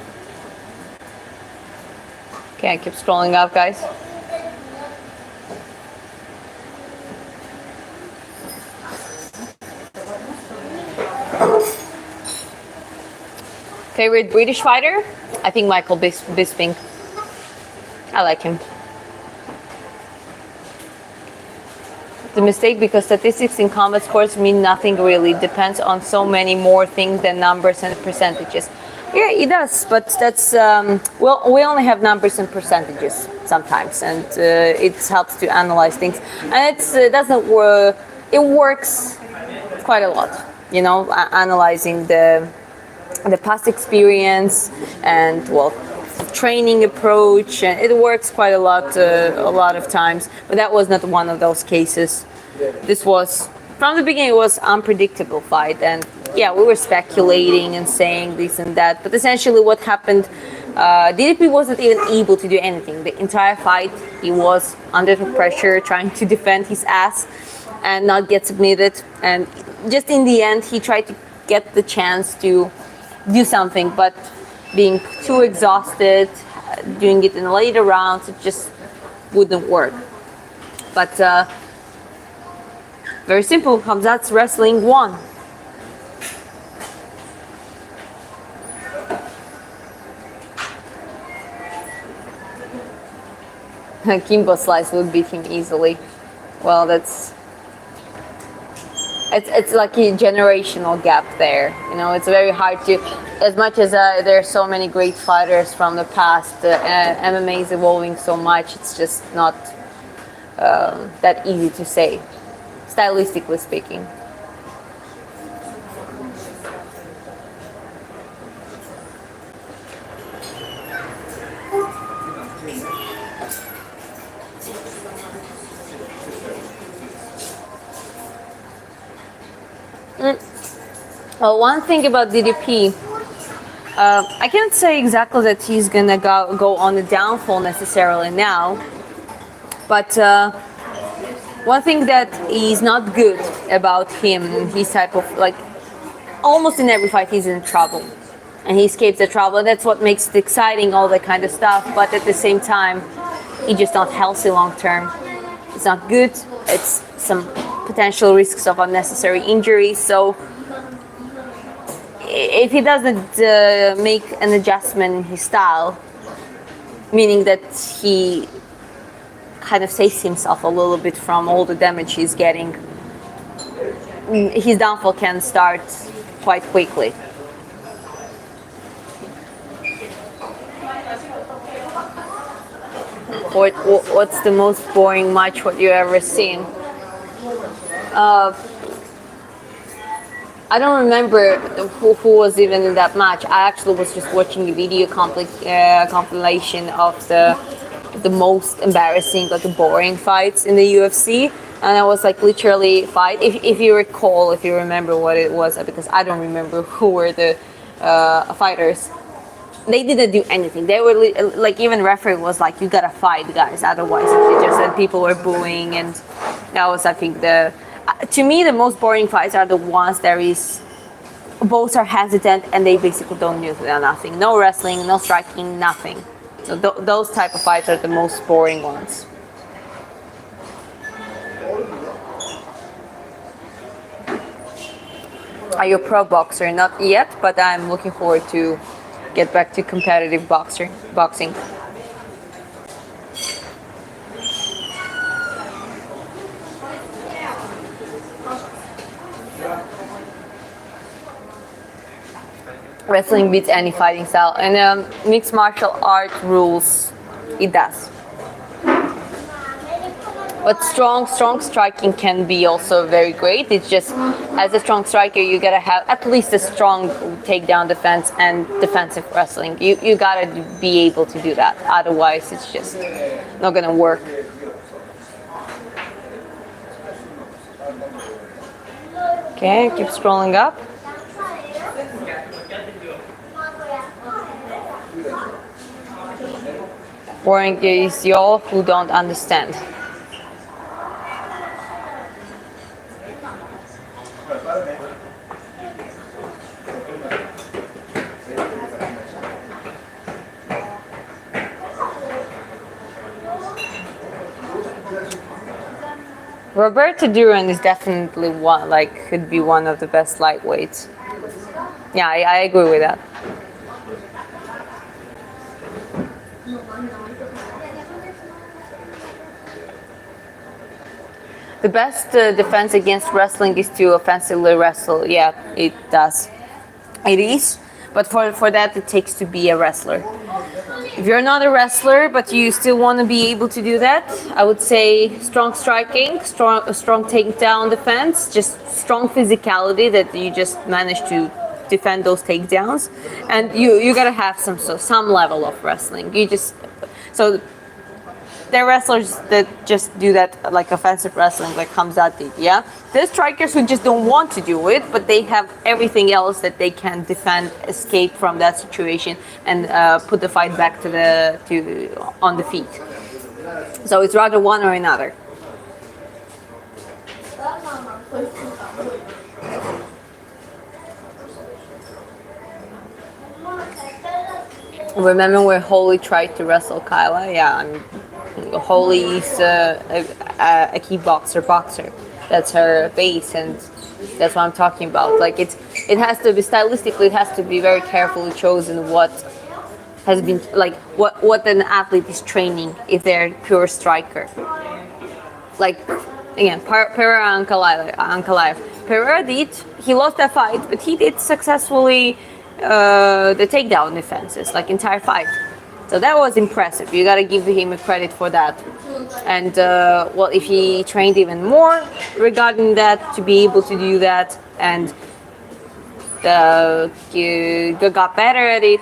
Okay, I keep scrolling up, guys. Favorite British fighter? I think Michael Bisping. I like him. The mistake because statistics in combat sports mean nothing really. Depends on so many more things than numbers and percentages. Yeah, it does, but that's well, we only have numbers and percentages sometimes, and it helps to analyze things. And it doesn't work. It works quite a lot, you know, analyzing the past experience and well, training approach, and it works quite a lot of times. But that was not one of those cases. This was from the beginning. It was unpredictable fight, and yeah, we were speculating and saying this and that. But essentially, what happened? DDP wasn't even able to do anything. The entire fight, he was under pressure, trying to defend his ass and not get submitted. And just in the end, he tried to get the chance to do something, but being too exhausted, doing it in the later rounds, it just wouldn't work. But very simple, Khamzat's wrestling won. Kimbo Slice would beat him easily. Well, it's like a generational gap there. You know, it's very hard to, as much as there are so many great fighters from the past, MMA is evolving so much, it's just not that easy to say, stylistically speaking. Well, one thing about DDP, I can't say exactly that he's gonna go on the downfall necessarily now, but one thing that is not good about him, his type of, like, almost in every fight he's in trouble, and he escapes the trouble, and that's what makes it exciting, all that kind of stuff. But at the same time, he's just not healthy long term. It's not good. It's some potential risks of unnecessary injuries. So if he doesn't make an adjustment in his style, meaning that he kind of saves himself a little bit from all the damage he's getting, his downfall can start quite quickly. What's the most boring match what you ever seen? I don't remember who was even in that match. I actually was just watching a video compilation of the most embarrassing, like the boring fights in the UFC, and I was like literally fight. If you recall, if you remember what it was, because I don't remember who were the fighters, they didn't do anything. They were like, even referee was like, "You gotta fight, guys, otherwise." They just and people were booing, and that was, I think, the to me the most boring fights are the ones there is both are hesitant and they basically don't do nothing. No wrestling, no striking, nothing. So those type of fights are the most boring ones. Are you a pro boxer? Not yet, but I'm looking forward to get back to competitive boxing. Wrestling beats any fighting style, and mixed martial art rules, it does. But strong striking can be also very great. It's just, as a strong striker, you gotta have at least a strong takedown defense and defensive wrestling. You gotta be able to do that. Otherwise, it's just not gonna work. Okay, keep scrolling up. Boring is y'all who don't understand. Roberto Duran is definitely one, like, could be one of the best lightweights. Yeah, I agree with that. The best defense against wrestling is to offensively wrestle. Yeah, it does. It is. But for that, it takes to be a wrestler. If you're not a wrestler, but you still want to be able to do that, I would say strong striking, strong takedown defense, just strong physicality that you just manage to defend those takedowns, and you gotta have some level of wrestling. There are wrestlers that just do that, like offensive wrestling, like Hamzat did, yeah? There's strikers who just don't want to do it, but they have everything else that they can defend, escape from that situation, and put the fight back on the feet. So it's rather one or another. Remember when Holly tried to wrestle Kyla? Yeah, Holly is a boxer. That's her base, and that's what I'm talking about. Like, it has to be stylistically, it has to be very carefully chosen what has been, like, what an athlete is training if they're pure striker. Like, again, Pereira Ankalaev. Pereira he lost that fight, but he did successfully the takedown defenses, like entire fight. So that was impressive. You gotta give him a credit for that. And well, if he trained even more regarding that, to be able to do that, and got better at it,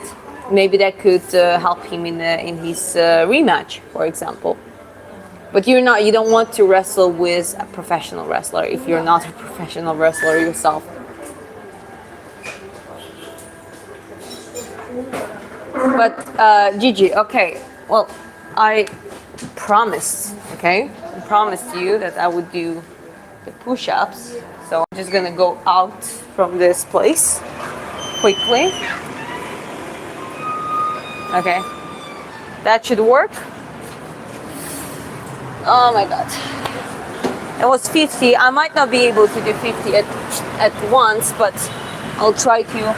maybe that could help him in his rematch, for example. But you don't want to wrestle with a professional wrestler if you're not a professional wrestler yourself. But Gigi, okay, well, I promised you that I would do the push-ups. So I'm just gonna go out from this place quickly. Okay, that should work. Oh my god. It was 50. I might not be able to do 50 at once, but I'll try to.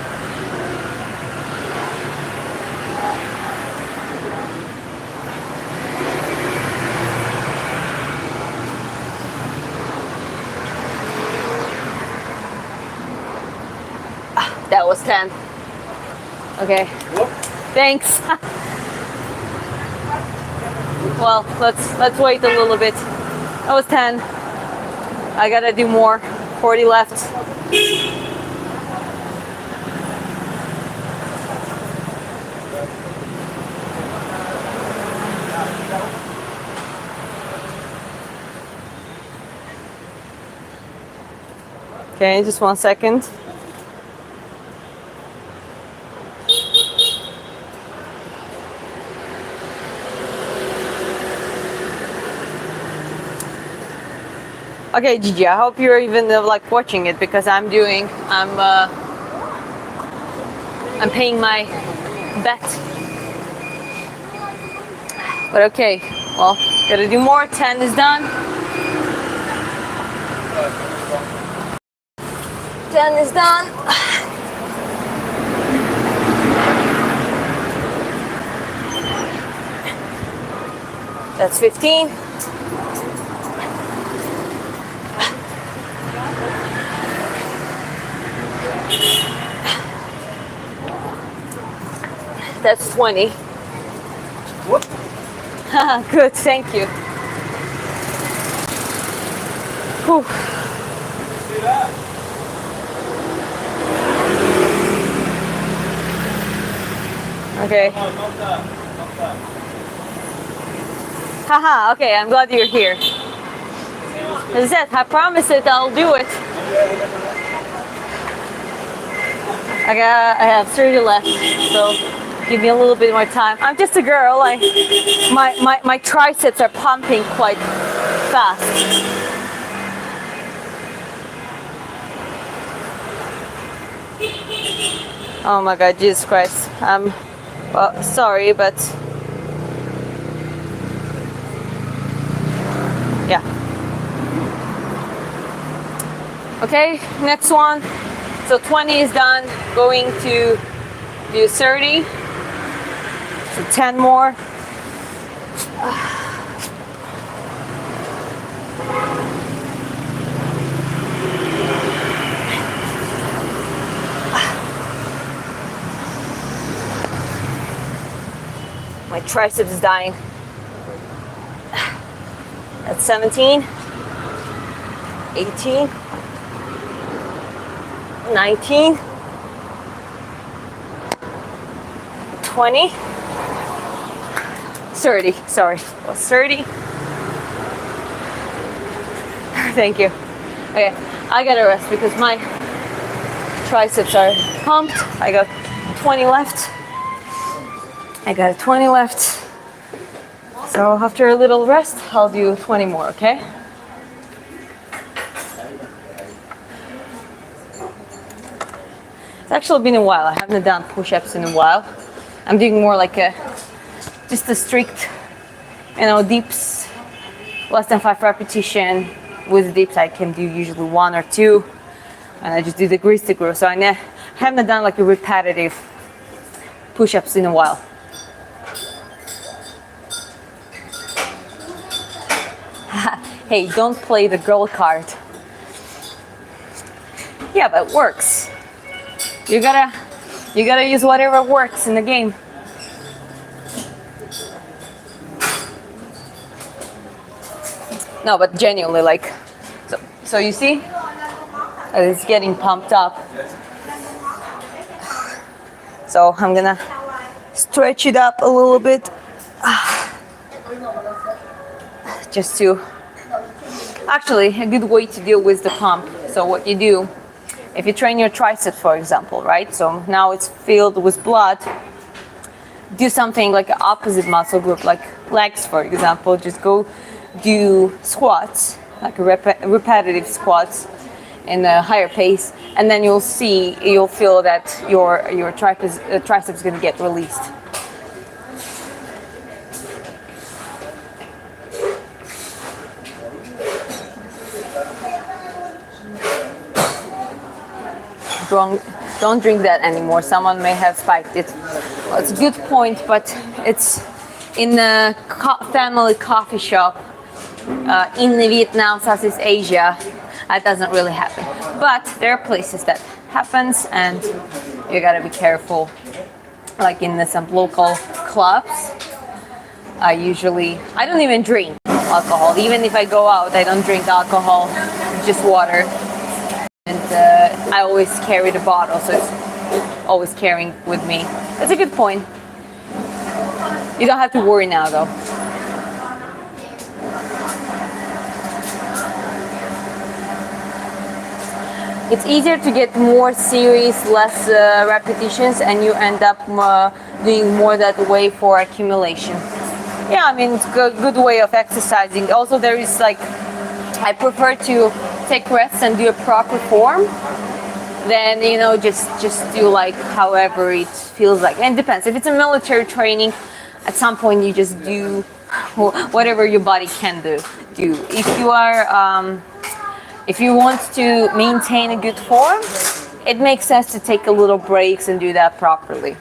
That was 10. Okay. Whoop. Thanks. Well, let's wait a little bit. That was 10. I gotta do more. 40 left. Okay, just 1 second. Okay, Gigi, I hope you're even like watching it, because I'm paying my bet. But okay, well, gotta do more. 10 is done. 10 is done. That's 15. That's 20. Good, thank you. Whew. Okay. Haha, okay, I'm glad you're here. As I said, I promise that I'll do it. I have 30 left, so give me a little bit more time. I'm just a girl. My triceps are pumping quite fast. Oh my God, Jesus Christ. Well, sorry, but yeah. Okay, next one. So 20 is done. Going to do 30. So 10 more. My triceps is dying. That's 17, 18, 19, 20, 30, sorry, it was 30. Thank you. Okay, I gotta rest because my triceps are pumped. I got 20 left. I got 20 left. So after a little rest, I'll do 20 more, okay? It's actually been a while. I haven't done push-ups in a while. I'm doing more like just a strict, dips, less than 5 repetition. With dips, I can do usually 1 or 2, and I just do the grease to grow. So I haven't done like a repetitive push-ups in a while. Hey, don't play the girl card. Yeah, but it works. You gotta use whatever works in the game. No, but genuinely, like, so you see, it's getting pumped up. So I'm gonna stretch it up a little bit, just to. Actually, a good way to deal with the pump. So what you do, if you train your triceps, for example, right? So now it's filled with blood. Do something like an opposite muscle group, like legs, for example. Just go do squats, like repetitive squats in a higher pace, and then you'll feel that your triceps is going to get released. Don't drink that anymore. Someone may have spiked it. Well, it's a good point, but it's in a family coffee shop in Vietnam, Southeast Asia. That doesn't really happen. But there are places that happens, and you gotta be careful. Like in some local clubs, I don't even drink alcohol. Even if I go out, I don't drink alcohol, just water. And I always carry the bottle, so it's always carrying with me. That's a good point. You don't have to worry now, though. It's easier to get more series, less repetitions, and you end up doing more that way for accumulation. Yeah, I mean, it's a good way of exercising. Also, there is like I prefer to take rests and do a proper form than just do like however it feels like. And it depends. If it's a military training, at some point you just do whatever your body can do. If you want to maintain a good form, it makes sense to take a little breaks and do that properly.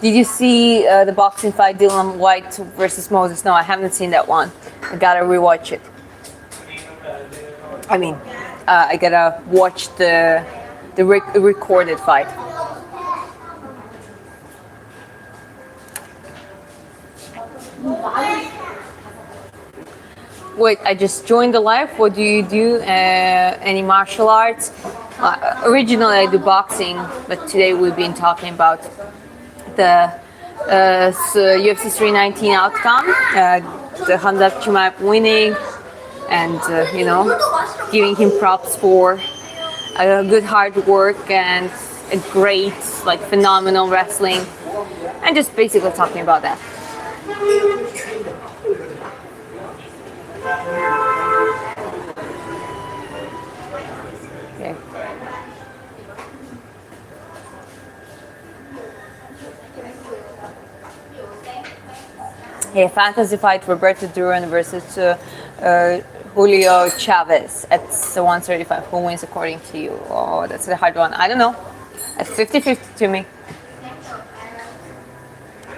Did you see the boxing fight, Dylan White versus Moses? No, I haven't seen that one. I gotta rewatch it. I gotta watch the recorded fight. Wait, I just joined the live. What do you do? Any martial arts? Originally, I do boxing, but today we've been talking about the UFC 319 outcome, the Hamzat Chimaev winning, and giving him props for good hard work and a great, phenomenal wrestling, and just basically talking about that. Okay. Yeah, fantasy fight Roberto Duran versus Julio Chavez at 135. Who wins according to you? Oh, that's a hard one. I don't know. It's 50-50 to me.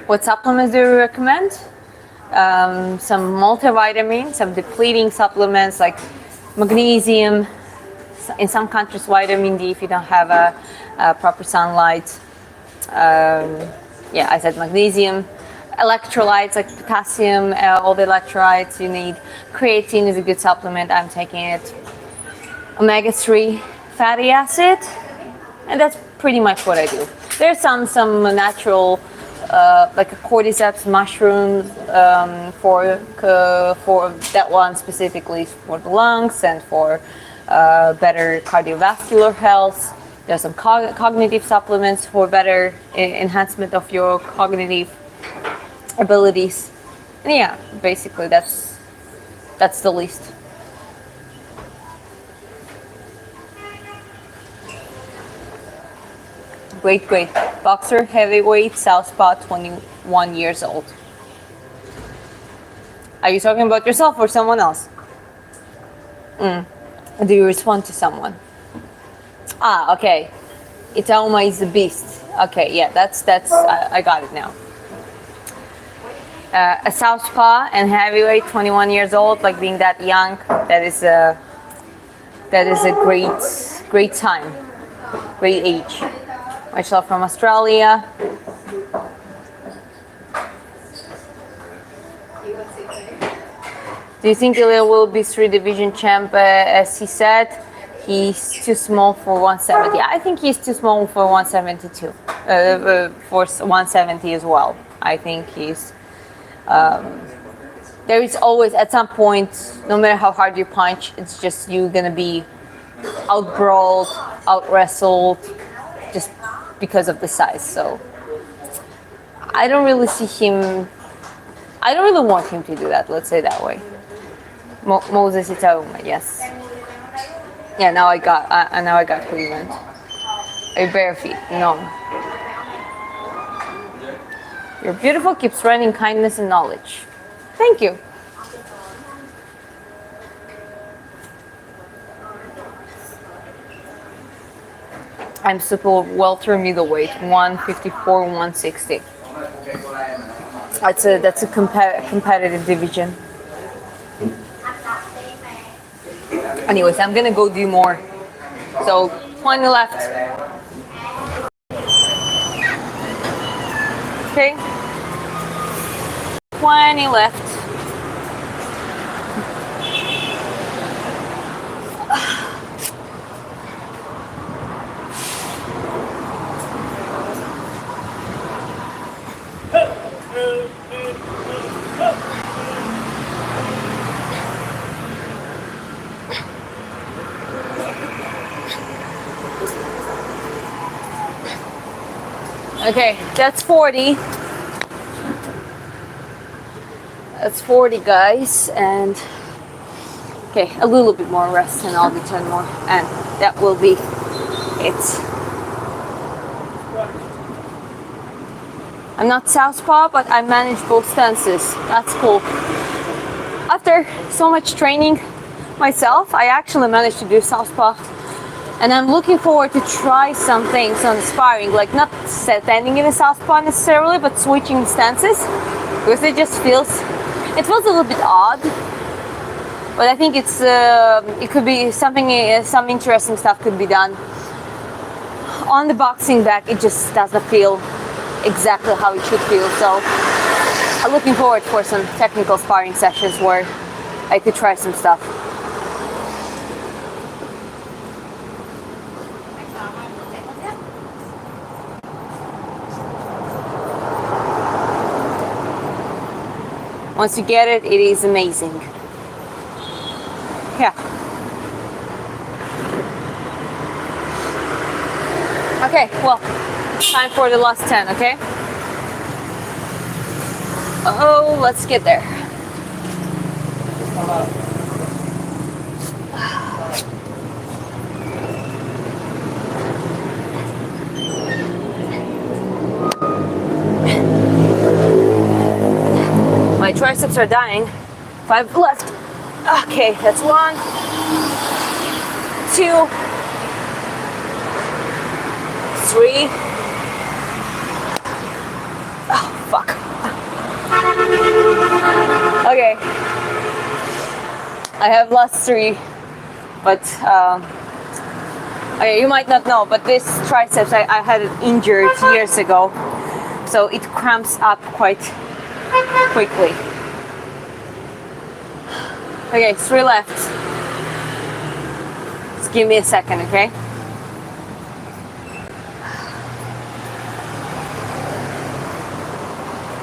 What supplements do you recommend? Some multivitamins, some depleting supplements like magnesium. In some countries, vitamin D if you don't have a proper sunlight. I said magnesium. Electrolytes like potassium, all the electrolytes you need. Creatine is a good supplement. I'm taking it. Omega-3 fatty acid, and that's pretty much what I do. There's some natural, like a cordyceps mushrooms for that one specifically for the lungs and for better cardiovascular health. There's some cognitive supplements for better enhancement of your cognitive abilities. And yeah, basically that's the list. Great. Boxer, heavyweight, southpaw, 21 years old. Are you talking about yourself or someone else? Do you respond to someone? Okay. Itauma is the beast. Okay, yeah, that's I got it now. A southpaw and heavyweight, 21 years old, like being that young, that is a great time, great age. Myself from Australia. Do you think Ilya will be 3-division champ? As he said, he's too small for 170. I think he's too small for 172. For 170 as well. I think he's. There is always at some point, no matter how hard you punch, it's just you're gonna be out-brawled, out-wrestled, just because of the size. So I don't really see him. I don't really want him to do that. Let's say that way. Moses Itauma, yes. Yeah, now I got who you meant. A bare feet, no. You're beautiful, keep spreading kindness and knowledge. Thank you. I'm super welter middleweight, 154, 160. That's a competitive division. Anyways, I'm gonna go do more. So 20 left. Okay. 20 left. Okay, that's 40. That's 40, guys, and okay, a little bit more rest and I'll do 10 more, and that will be it. I'm not southpaw, but I manage both stances. That's cool. After so much training myself, I actually managed to do southpaw, and I'm looking forward to try some things on sparring, like not standing in a southpaw necessarily, but switching stances, because it feels a little bit odd. But I think it could be something, some interesting stuff could be done. On the boxing bag, it just doesn't feel exactly how it should feel. So I'm looking forward for some technical sparring sessions where I could try some stuff. Once you get it, it is amazing. Yeah. Okay, well, time for the last 10, okay? Oh, let's get there. My triceps are dying. 5 left. Okay, that's 1, 2, 3. Oh, fuck. Okay. I have lost 3, but okay, you might not know, but this triceps, I had it injured years ago, so it cramps up quite quickly. Okay, 3 left. Just give me a second, okay?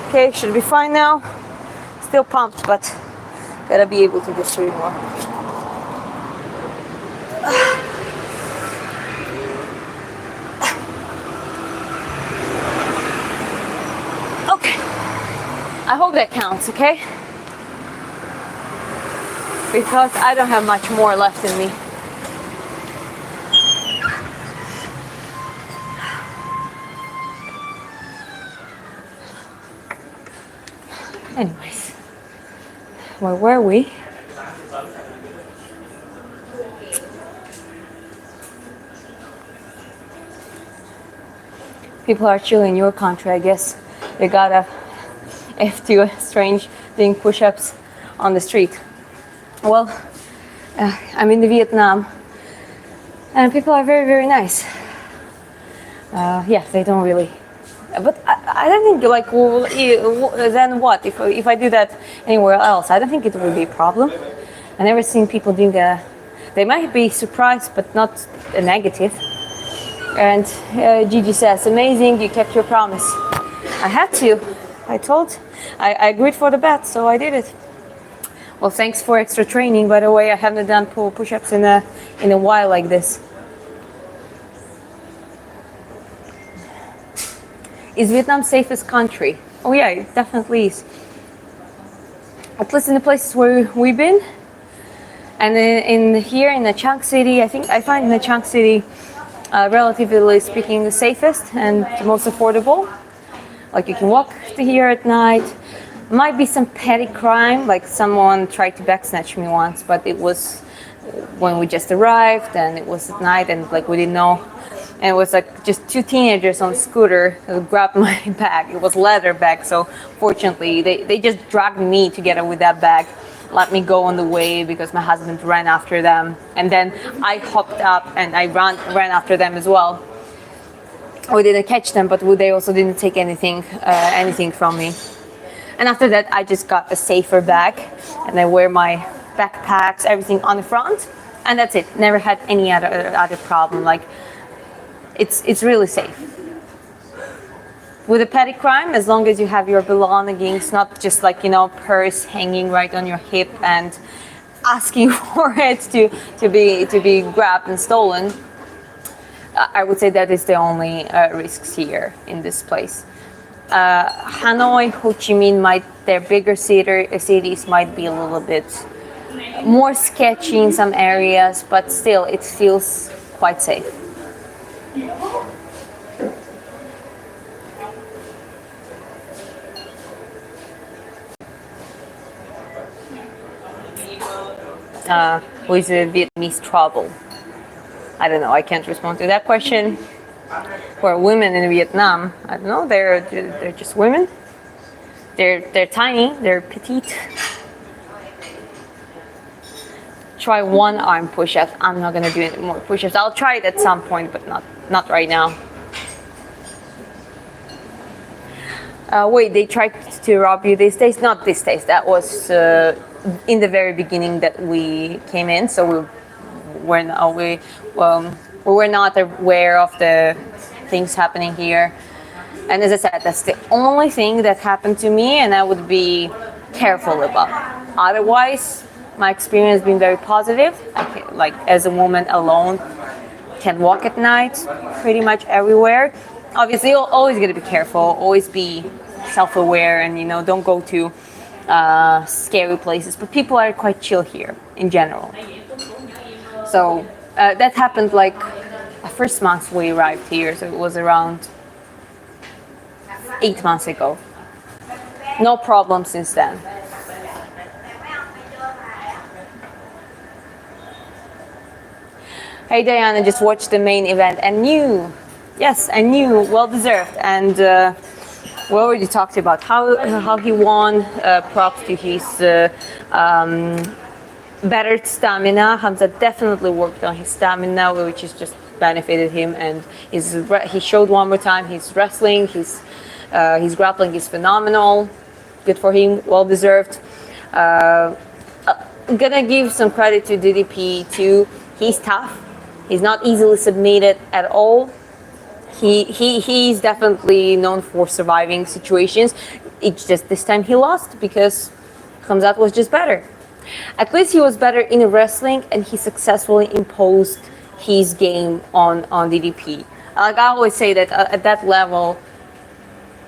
Okay, should be fine now. Still pumped, but gotta be able to do 3 more. Okay, I hope that counts, okay? Because I don't have much more left in me. Anyways, where were we? People are chill in your country, I guess. They got a F2 strange doing push-ups on the street. Well, I'm in Vietnam, and people are very, very nice. Yeah, they don't really. But I don't think, like, well, then what? If I do that anywhere else, I don't think it will be a problem. I've never seen people doing that. They might be surprised, but not a negative. And Gigi says, amazing, you kept your promise. I had to. I agreed for the bet, so I did it. Well, thanks for extra training. By the way, I haven't done push-ups in a while like this. Is Vietnam safest country? Oh yeah, it definitely is. At least in the places where we've been. And here in the Chunk City, I find in the Chunk City, relatively speaking, the safest and the most affordable. Like, you can walk to here at night. Might be some petty crime, like someone tried to backsnatch me once, but it was when we just arrived and it was at night and like we didn't know. And it was like just 2 teenagers on a scooter who grabbed my bag. It was leather bag, so fortunately they just dragged me together with that bag, let me go on the way because my husband ran after them. And then I hopped up and I ran after them as well. We didn't catch them, but they also didn't take anything from me. And after that, I just got a safer bag and I wear my backpacks, everything on the front, and that's it. Never had any other problem. Like, it's really safe. With a petty crime, as long as you have your belongings, not just like, purse hanging right on your hip and asking for it to be grabbed and stolen. I would say that is the only risks here in this place. Hanoi, Ho Chi Minh their bigger cities might be a little bit more sketchy in some areas, but still it feels quite safe. Who is a Vietnamese trouble? I don't know. I can't respond to that question. For women in Vietnam, I don't know. They're just women. They're tiny. They're petite. Try one arm push-ups. I'm not gonna do any more push-ups. I'll try it at some point, but not right now. Wait, they tried to rob you these days? Not these days. That was in the very beginning that we came in, so we were not aware of the things happening here. And as I said, that's the only thing that happened to me, and I would be careful about. Otherwise, my experience has been very positive. Like as a woman alone, can walk at night pretty much everywhere. Obviously, you're always going to be careful, always be self-aware, and don't go to scary places. But people are quite chill here in general. So that happened like the first month we arrived here, so it was around 8 months ago. No problem since then. Hey Diana, just watched the main event and knew, yes, I knew, well deserved. And we already talked about how he won. Props to his better stamina. Hamza definitely worked on his stamina, which has just benefited him. And he showed one more time his wrestling, his grappling is phenomenal. Good for him, well deserved. I'm gonna give some credit to DDP too. He's tough. He's not easily submitted at all. He's definitely known for surviving situations. It's just this time he lost because Khamzat was just better. At least he was better in wrestling, and he successfully imposed his game on DDP. Like I always say that at that level,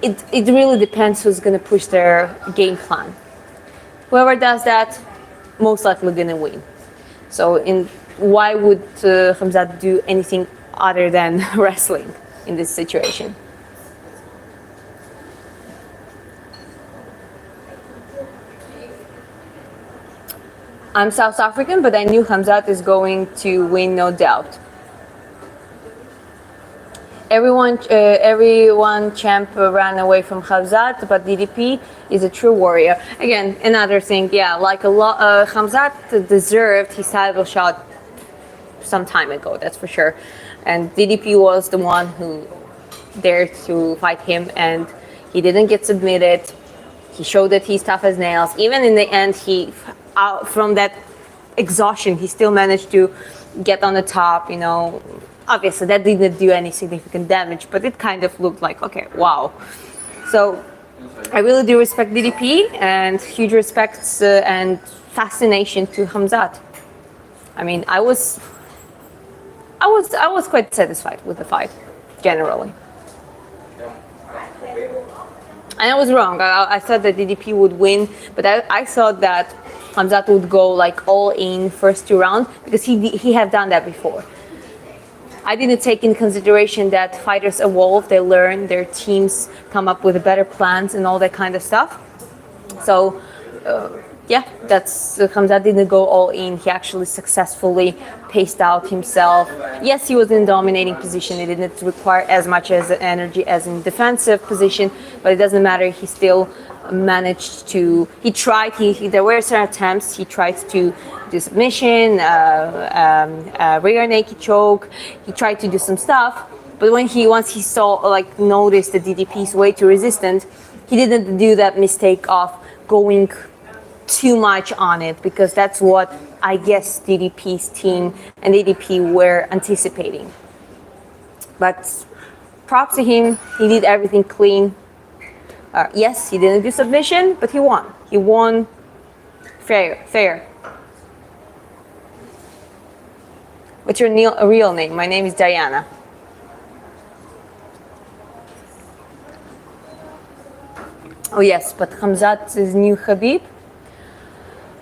it really depends who's gonna push their game plan. Whoever does that, most likely gonna win. So why would Khamzat do anything other than wrestling in this situation? I'm South African, but I knew Khamzat is going to win, no doubt. Everyone champ ran away from Khamzat, but DDP is a true warrior. Again, another thing, yeah, like a lot, Khamzat deserved his title shot some time ago, that's for sure. And DDP was the one who dared to fight him, and he didn't get submitted. He showed that he's tough as nails. Even in the end, from that exhaustion, he still managed to get on the top, Obviously, that didn't do any significant damage, but it kind of looked like, okay, wow. So I really do respect DDP, and huge respects and fascination to Khamzat. I mean, I was quite satisfied with the fight, generally. And I was wrong. I thought that DDP would win, but I thought that Khamzat would go like all in first 2 rounds because he had done that before. I didn't take into consideration that fighters evolve, they learn, their teams come up with better plans and all that kind of stuff. So, Khamzat didn't go all in. He actually successfully paced out himself. Yes, he was in a dominating position. It didn't require as much as energy as in defensive position, but it doesn't matter. He still managed to. He tried. There were certain attempts. He tried to do submission, rear naked choke. He tried to do some stuff, but once he noticed the DDP's way too resistant, he didn't do that mistake of going too much on it, because that's what I guess DDP's team and DDP were anticipating. But props to him, he did everything clean. Yes, he didn't do submission, but he won. He won fair. What's your real name? My name is Diana. Oh yes, but Khamzat is new Khabib.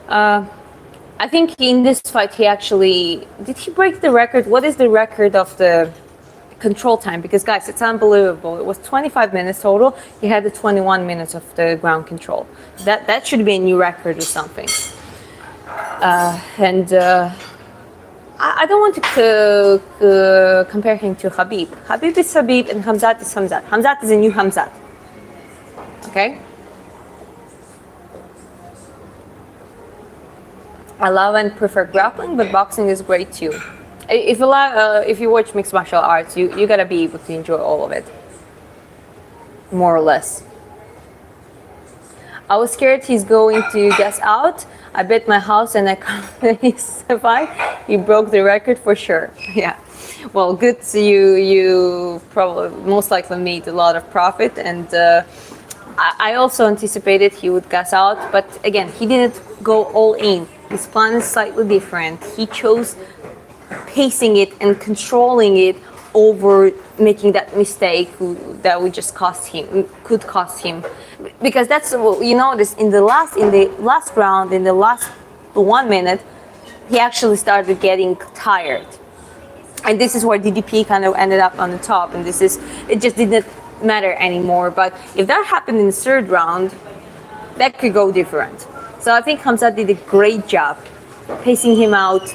I think in this fight he actually did he break the record? What is the record of the control time? Because guys, it's unbelievable. It was 25 minutes total. He had the 21 minutes of the ground control. That should be a new record or something. And I don't want to compare him to Khabib. Khabib is Khabib and Khamzat is Khamzat. Khamzat is a new Khamzat. Okay. I love and prefer grappling, but boxing is great too. If you watch mixed martial arts, you gotta be able to enjoy all of it, more or less. I was scared he's going to gas out. I bet my house and I can't survive. He broke the record for sure. Yeah. Well, good to you. You probably most likely made a lot of profit, and I also anticipated he would gas out, but again, he didn't go all in. His plan is slightly different. He chose pacing it and controlling it over making that mistake that would just could cost him, because that's what you notice in the last round, in the last 1 minute, he actually started getting tired, and this is where DDP kind of ended up on the top, and it just didn't matter anymore. But if that happened in the third round, that could go different. So I think Khamzat did a great job pacing him out,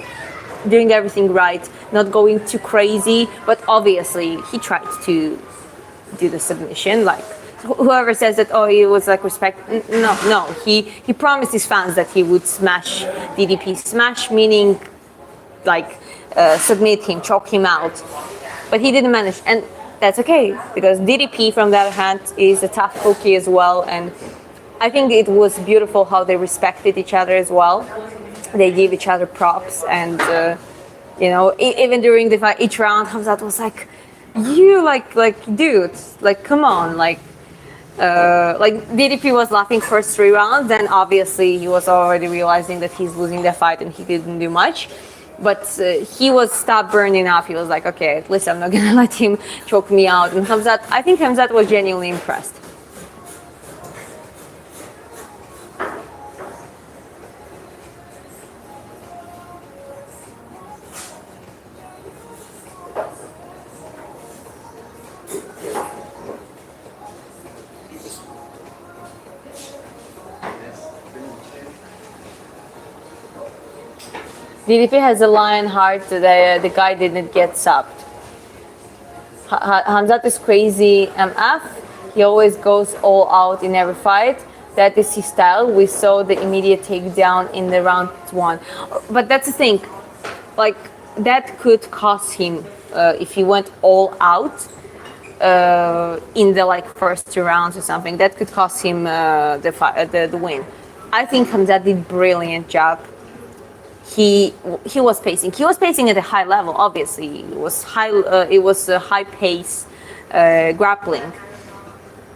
doing everything right, not going too crazy, but obviously he tried to do the submission. Like whoever says that, oh, he was like respect, no, he promised his fans that he would smash DDP. Smash meaning like submit him, choke him out, but he didn't manage, and that's okay, because DDP from the other hand is a tough cookie as well, and I think it was beautiful how they respected each other as well. They gave each other props, and even during the fight, each round, Khamzat was like, "You dude, like come on, like DDP was laughing first 3 rounds, then obviously he was already realizing that he's losing the fight and he didn't do much." But he was stubborn enough. He was like, "Okay, at least I'm not gonna let him choke me out." And I think Khamzat was genuinely impressed. DDP has a lion heart. The guy didn't get subbed. Khamzat is crazy MF. He always goes all out in every fight. That is his style. We saw the immediate takedown in the round 1. But that's the thing. Like, that could cost him if he went all out in the first 2 rounds or something. That could cost him the win. I think Khamzat did a brilliant job. He was pacing. He was pacing at a high level. Obviously, it was high. It was a high pace grappling,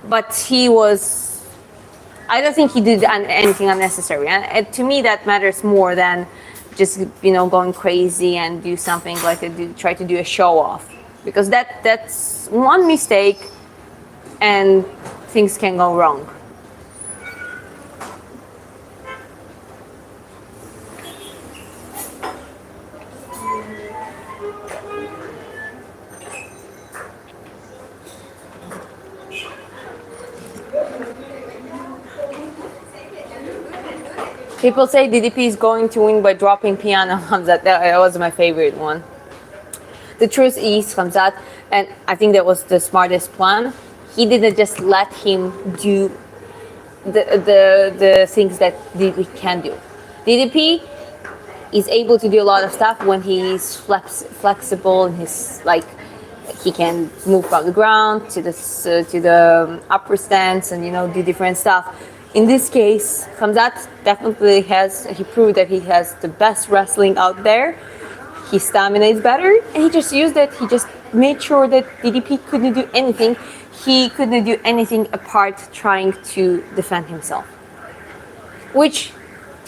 but he was. I don't think he did anything unnecessary, and to me that matters more than just going crazy and do something try to do a show off, because that's one mistake, and things can go wrong. People say DDP is going to win by dropping piano. Khamzat, that was my favorite one. The truth is, Khamzat, and I think that was the smartest plan, he didn't just let him do the things that DDP can do. DDP is able to do a lot of stuff when he's flexible and he can move from the ground to the upper stance and do different stuff. In this case, Khamzat definitely he proved that he has the best wrestling out there. His stamina is better, and he just used it. He just made sure that DDP couldn't do anything. He couldn't do anything apart trying to defend himself, which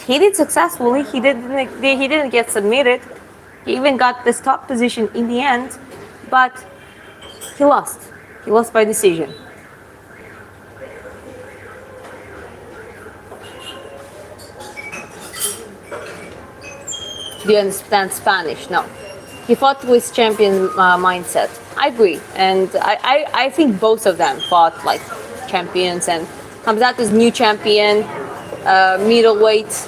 he did successfully. He didn't get submitted. He even got the top position in the end, but he lost. He lost by decision. Do you understand Spanish? No. He fought with champion mindset. I agree, and I think both of them fought like champions. And Hamzat is new champion, middleweight,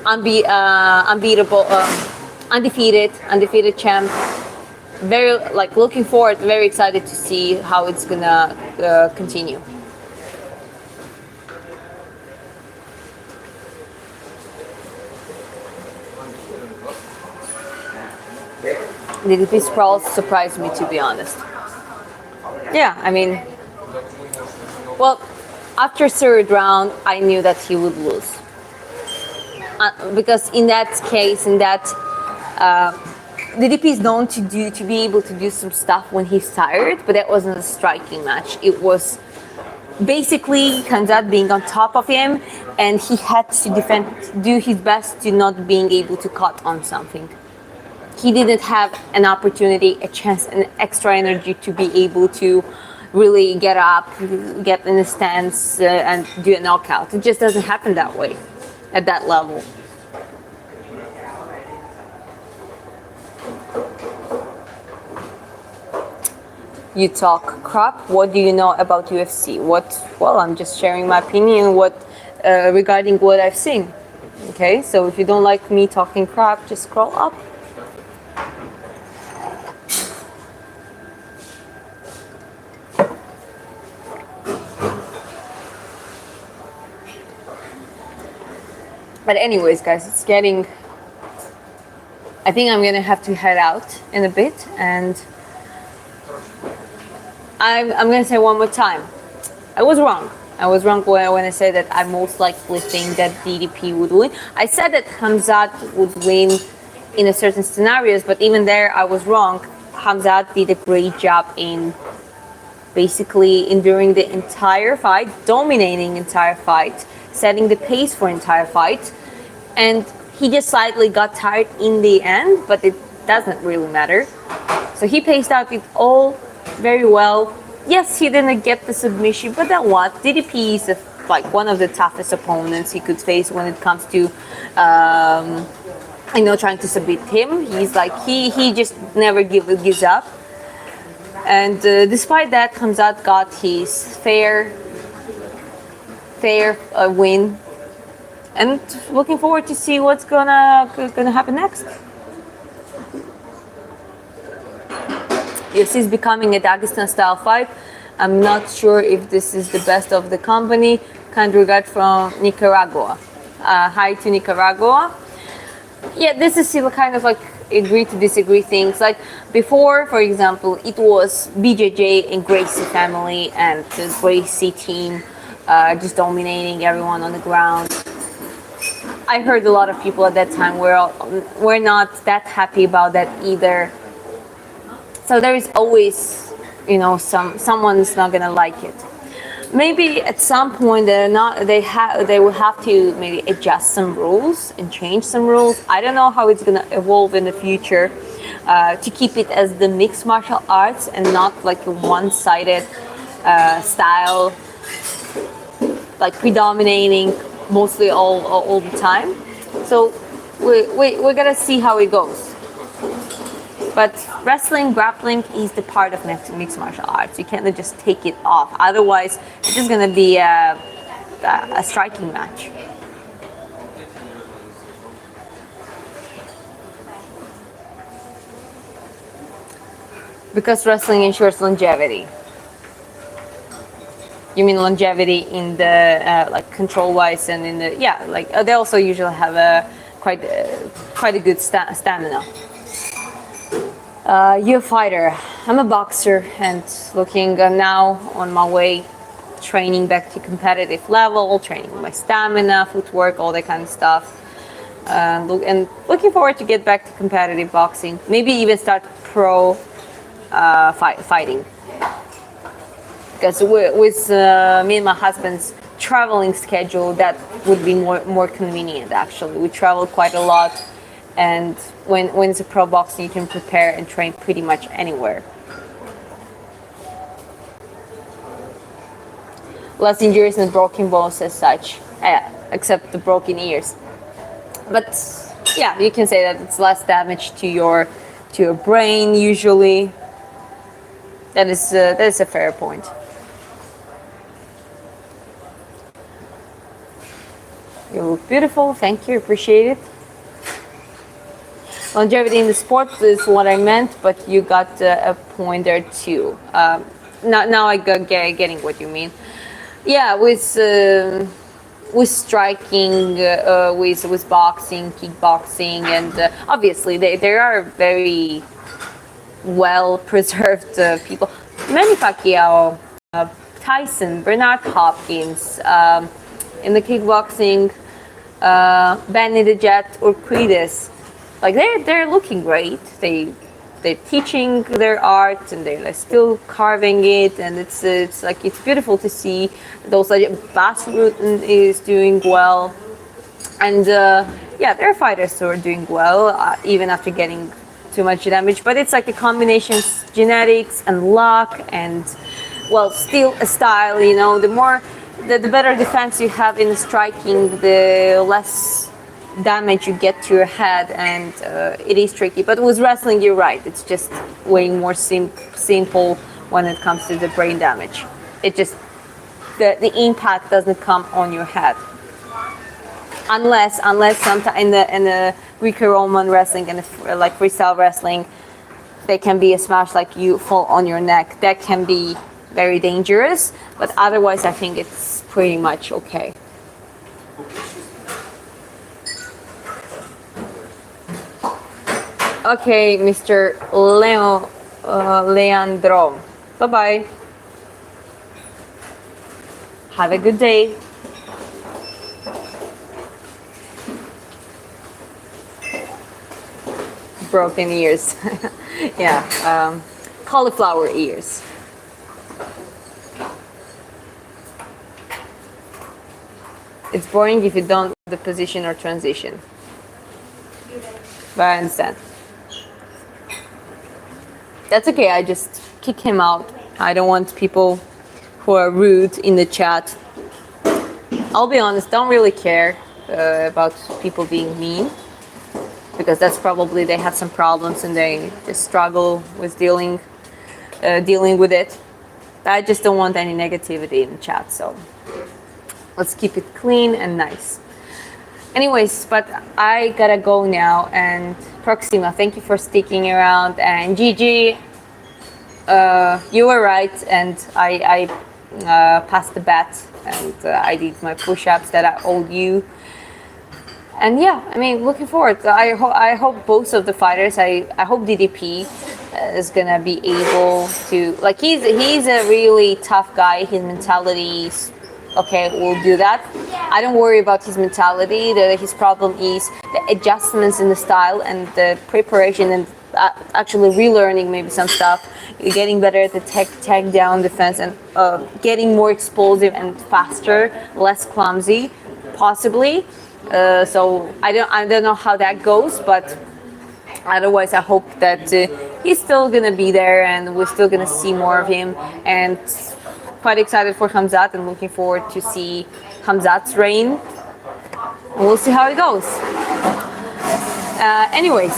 unbeatable, undefeated champ. Very like looking forward. Very excited to see how it's gonna continue. The DP sprawl surprised me, to be honest. Yeah, I mean, well, after third round, I knew that he would lose. Because in that case, the DP is known to be able to do some stuff when he's tired, but that wasn't a striking match. It was basically Khamzat being on top of him, and he had to do his best to not being able to cut on something. He didn't have an opportunity, a chance, an extra energy to be able to really get up, get in the stance, and do a knockout. It just doesn't happen that way, at that level. You talk crap. What do you know about UFC? Well, I'm just sharing my opinion. Regarding what I've seen. Okay, so if you don't like me talking crap, just scroll up. But anyways, guys, it's getting... I think I'm gonna have to head out in a bit, and I'm gonna say one more time. I was wrong. I was wrong when I said that I most likely think that DDP would win. I said that Khamzat would win in a certain scenarios, but even there I was wrong. Khamzat did a great job in basically enduring the entire fight, dominating entire fight, setting the pace for entire fight, and he just slightly got tired in the end, but it doesn't really matter. So he paced out it all very well. Yes, he didn't get the submission, but then what? DDP is like one of the toughest opponents he could face when it comes to trying to submit him. He's like he just never gives up. And despite that, Khamzat got his fair win, and looking forward to see what's gonna happen next. UFC is becoming a Dagestan style fight. I'm not sure if this is the best of the company. Kind regard from Nicaragua. Hi to Nicaragua. Yeah, this is still kind of like agree to disagree things. Like before, for example, it was BJJ and Gracie family and the Gracie team just dominating everyone on the ground. I heard a lot of people at that time were not that happy about that either. So there is always, someone's not gonna like it. Maybe at some point they will have to maybe adjust some rules and change some rules. I don't know how it's gonna evolve in the future to keep it as the mixed martial arts and not like a one-sided style, like predominating mostly all the time. So we're gonna see how it goes. But wrestling, grappling is the part of mixed martial arts. You can't just take it off. Otherwise, it's just going to be a striking match. Because wrestling ensures longevity. You mean longevity in the like control-wise and in the they also usually have quite a good stamina. You're a fighter. I'm a boxer and looking now on my way, training back to competitive level, training my stamina, footwork, all that kind of stuff. And looking forward to get back to competitive boxing. Maybe even start pro fighting. Because with me and my husband's traveling schedule, that would be more convenient actually. We travel quite a lot. And when it's a pro boxing, you can prepare and train pretty much anywhere. Less injuries and broken bones as such, except the broken ears. But Yeah, you can say that it's less damage to your brain usually. That is a fair point. You look beautiful. Thank you. Appreciate it. Longevity in the sport is what I meant, but you got a point there too. Now I got getting what you mean. Yeah, with striking, with boxing, kickboxing, and obviously they are very well preserved people. Manny Pacquiao, Tyson, Bernard Hopkins, in the kickboxing, Benny the Jet Urquidez, like they're looking great. They're teaching their art and they're like still carving it, and it's like it's beautiful to see. Those like Bas Rutten is doing well, and yeah, there are fighters who are doing well even after getting too much damage. But it's like a combination of genetics and luck and well, still a style. You know, the better defense you have in striking, the less damage you get to your head, and it is tricky. But with wrestling, you're right, it's just way more simple when it comes to the brain damage. It just the impact doesn't come on your head unless sometimes in the Greco-Roman wrestling and like freestyle wrestling, there can be a smash like you fall on your neck. That can be very dangerous, but otherwise I think it's pretty much okay. Okay, Mr. Leandro. Bye-bye. Have a good day. Broken ears. Yeah, cauliflower ears. It's boring if you don't the position or transition. But I understand. That's okay, I just kick him out. I don't want people who are rude in the chat. I'll be honest, don't really care about people being mean, because that's probably they have some problems and they just struggle with dealing with it. I just don't want any negativity in the chat, so let's keep it clean and nice. Anyways, but I gotta go now, and Proxima, thank you for sticking around, and Gigi, you were right, and I passed the bet, and I did my push-ups that I owed you. And yeah, I mean, looking forward. I hope both of the fighters, I hope DDP is gonna be able to, like, he's a really tough guy. His mentality is, okay, we'll do that. I don't worry about his mentality. His problem is the adjustments in the style and the preparation and actually relearning maybe some stuff, getting better at the takedown defense, and getting more explosive and faster, less clumsy, possibly. So I don't know how that goes, but otherwise I hope that he's still gonna be there and we're still gonna see more of him. And quite excited for Khamzat and looking forward to see Khamzat's reign. We'll see how it goes. Anyways,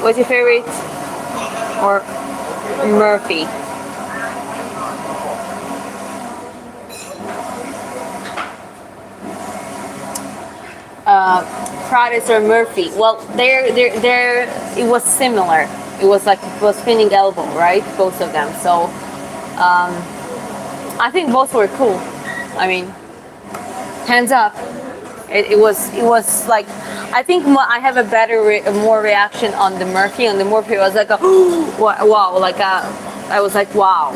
what's your favorite or Murphy? Prades or Murphy? Well, there, it was similar. It was like it was spinning elbow, right? Both of them. So I think both were cool. I mean, hands up. It was like, I think I have a better, more reaction on the Murphy. On the Murphy, I was like, oh, wow, like I was like, wow,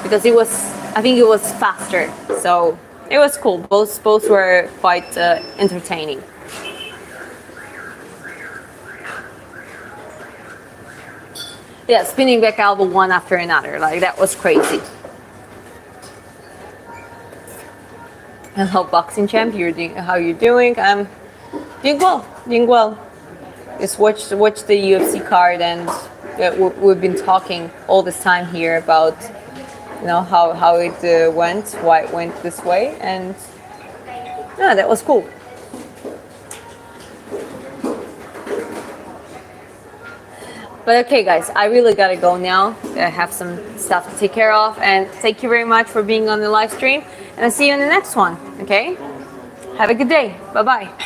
because it was, I think it was faster. So it was cool. Both were quite entertaining. Yeah, spinning back elbow one after another, like that was crazy. Hello, boxing champ. How you doing? I'm doing well. Just watch the UFC card, and we've been talking all this time here about, you know, how it went, why it went this way, and yeah, that was cool. But okay, guys, I really gotta go now. I have some stuff to take care of, and thank you very much for being on the live stream. And I'll see you in the next one. Okay? Have a good day. Bye bye.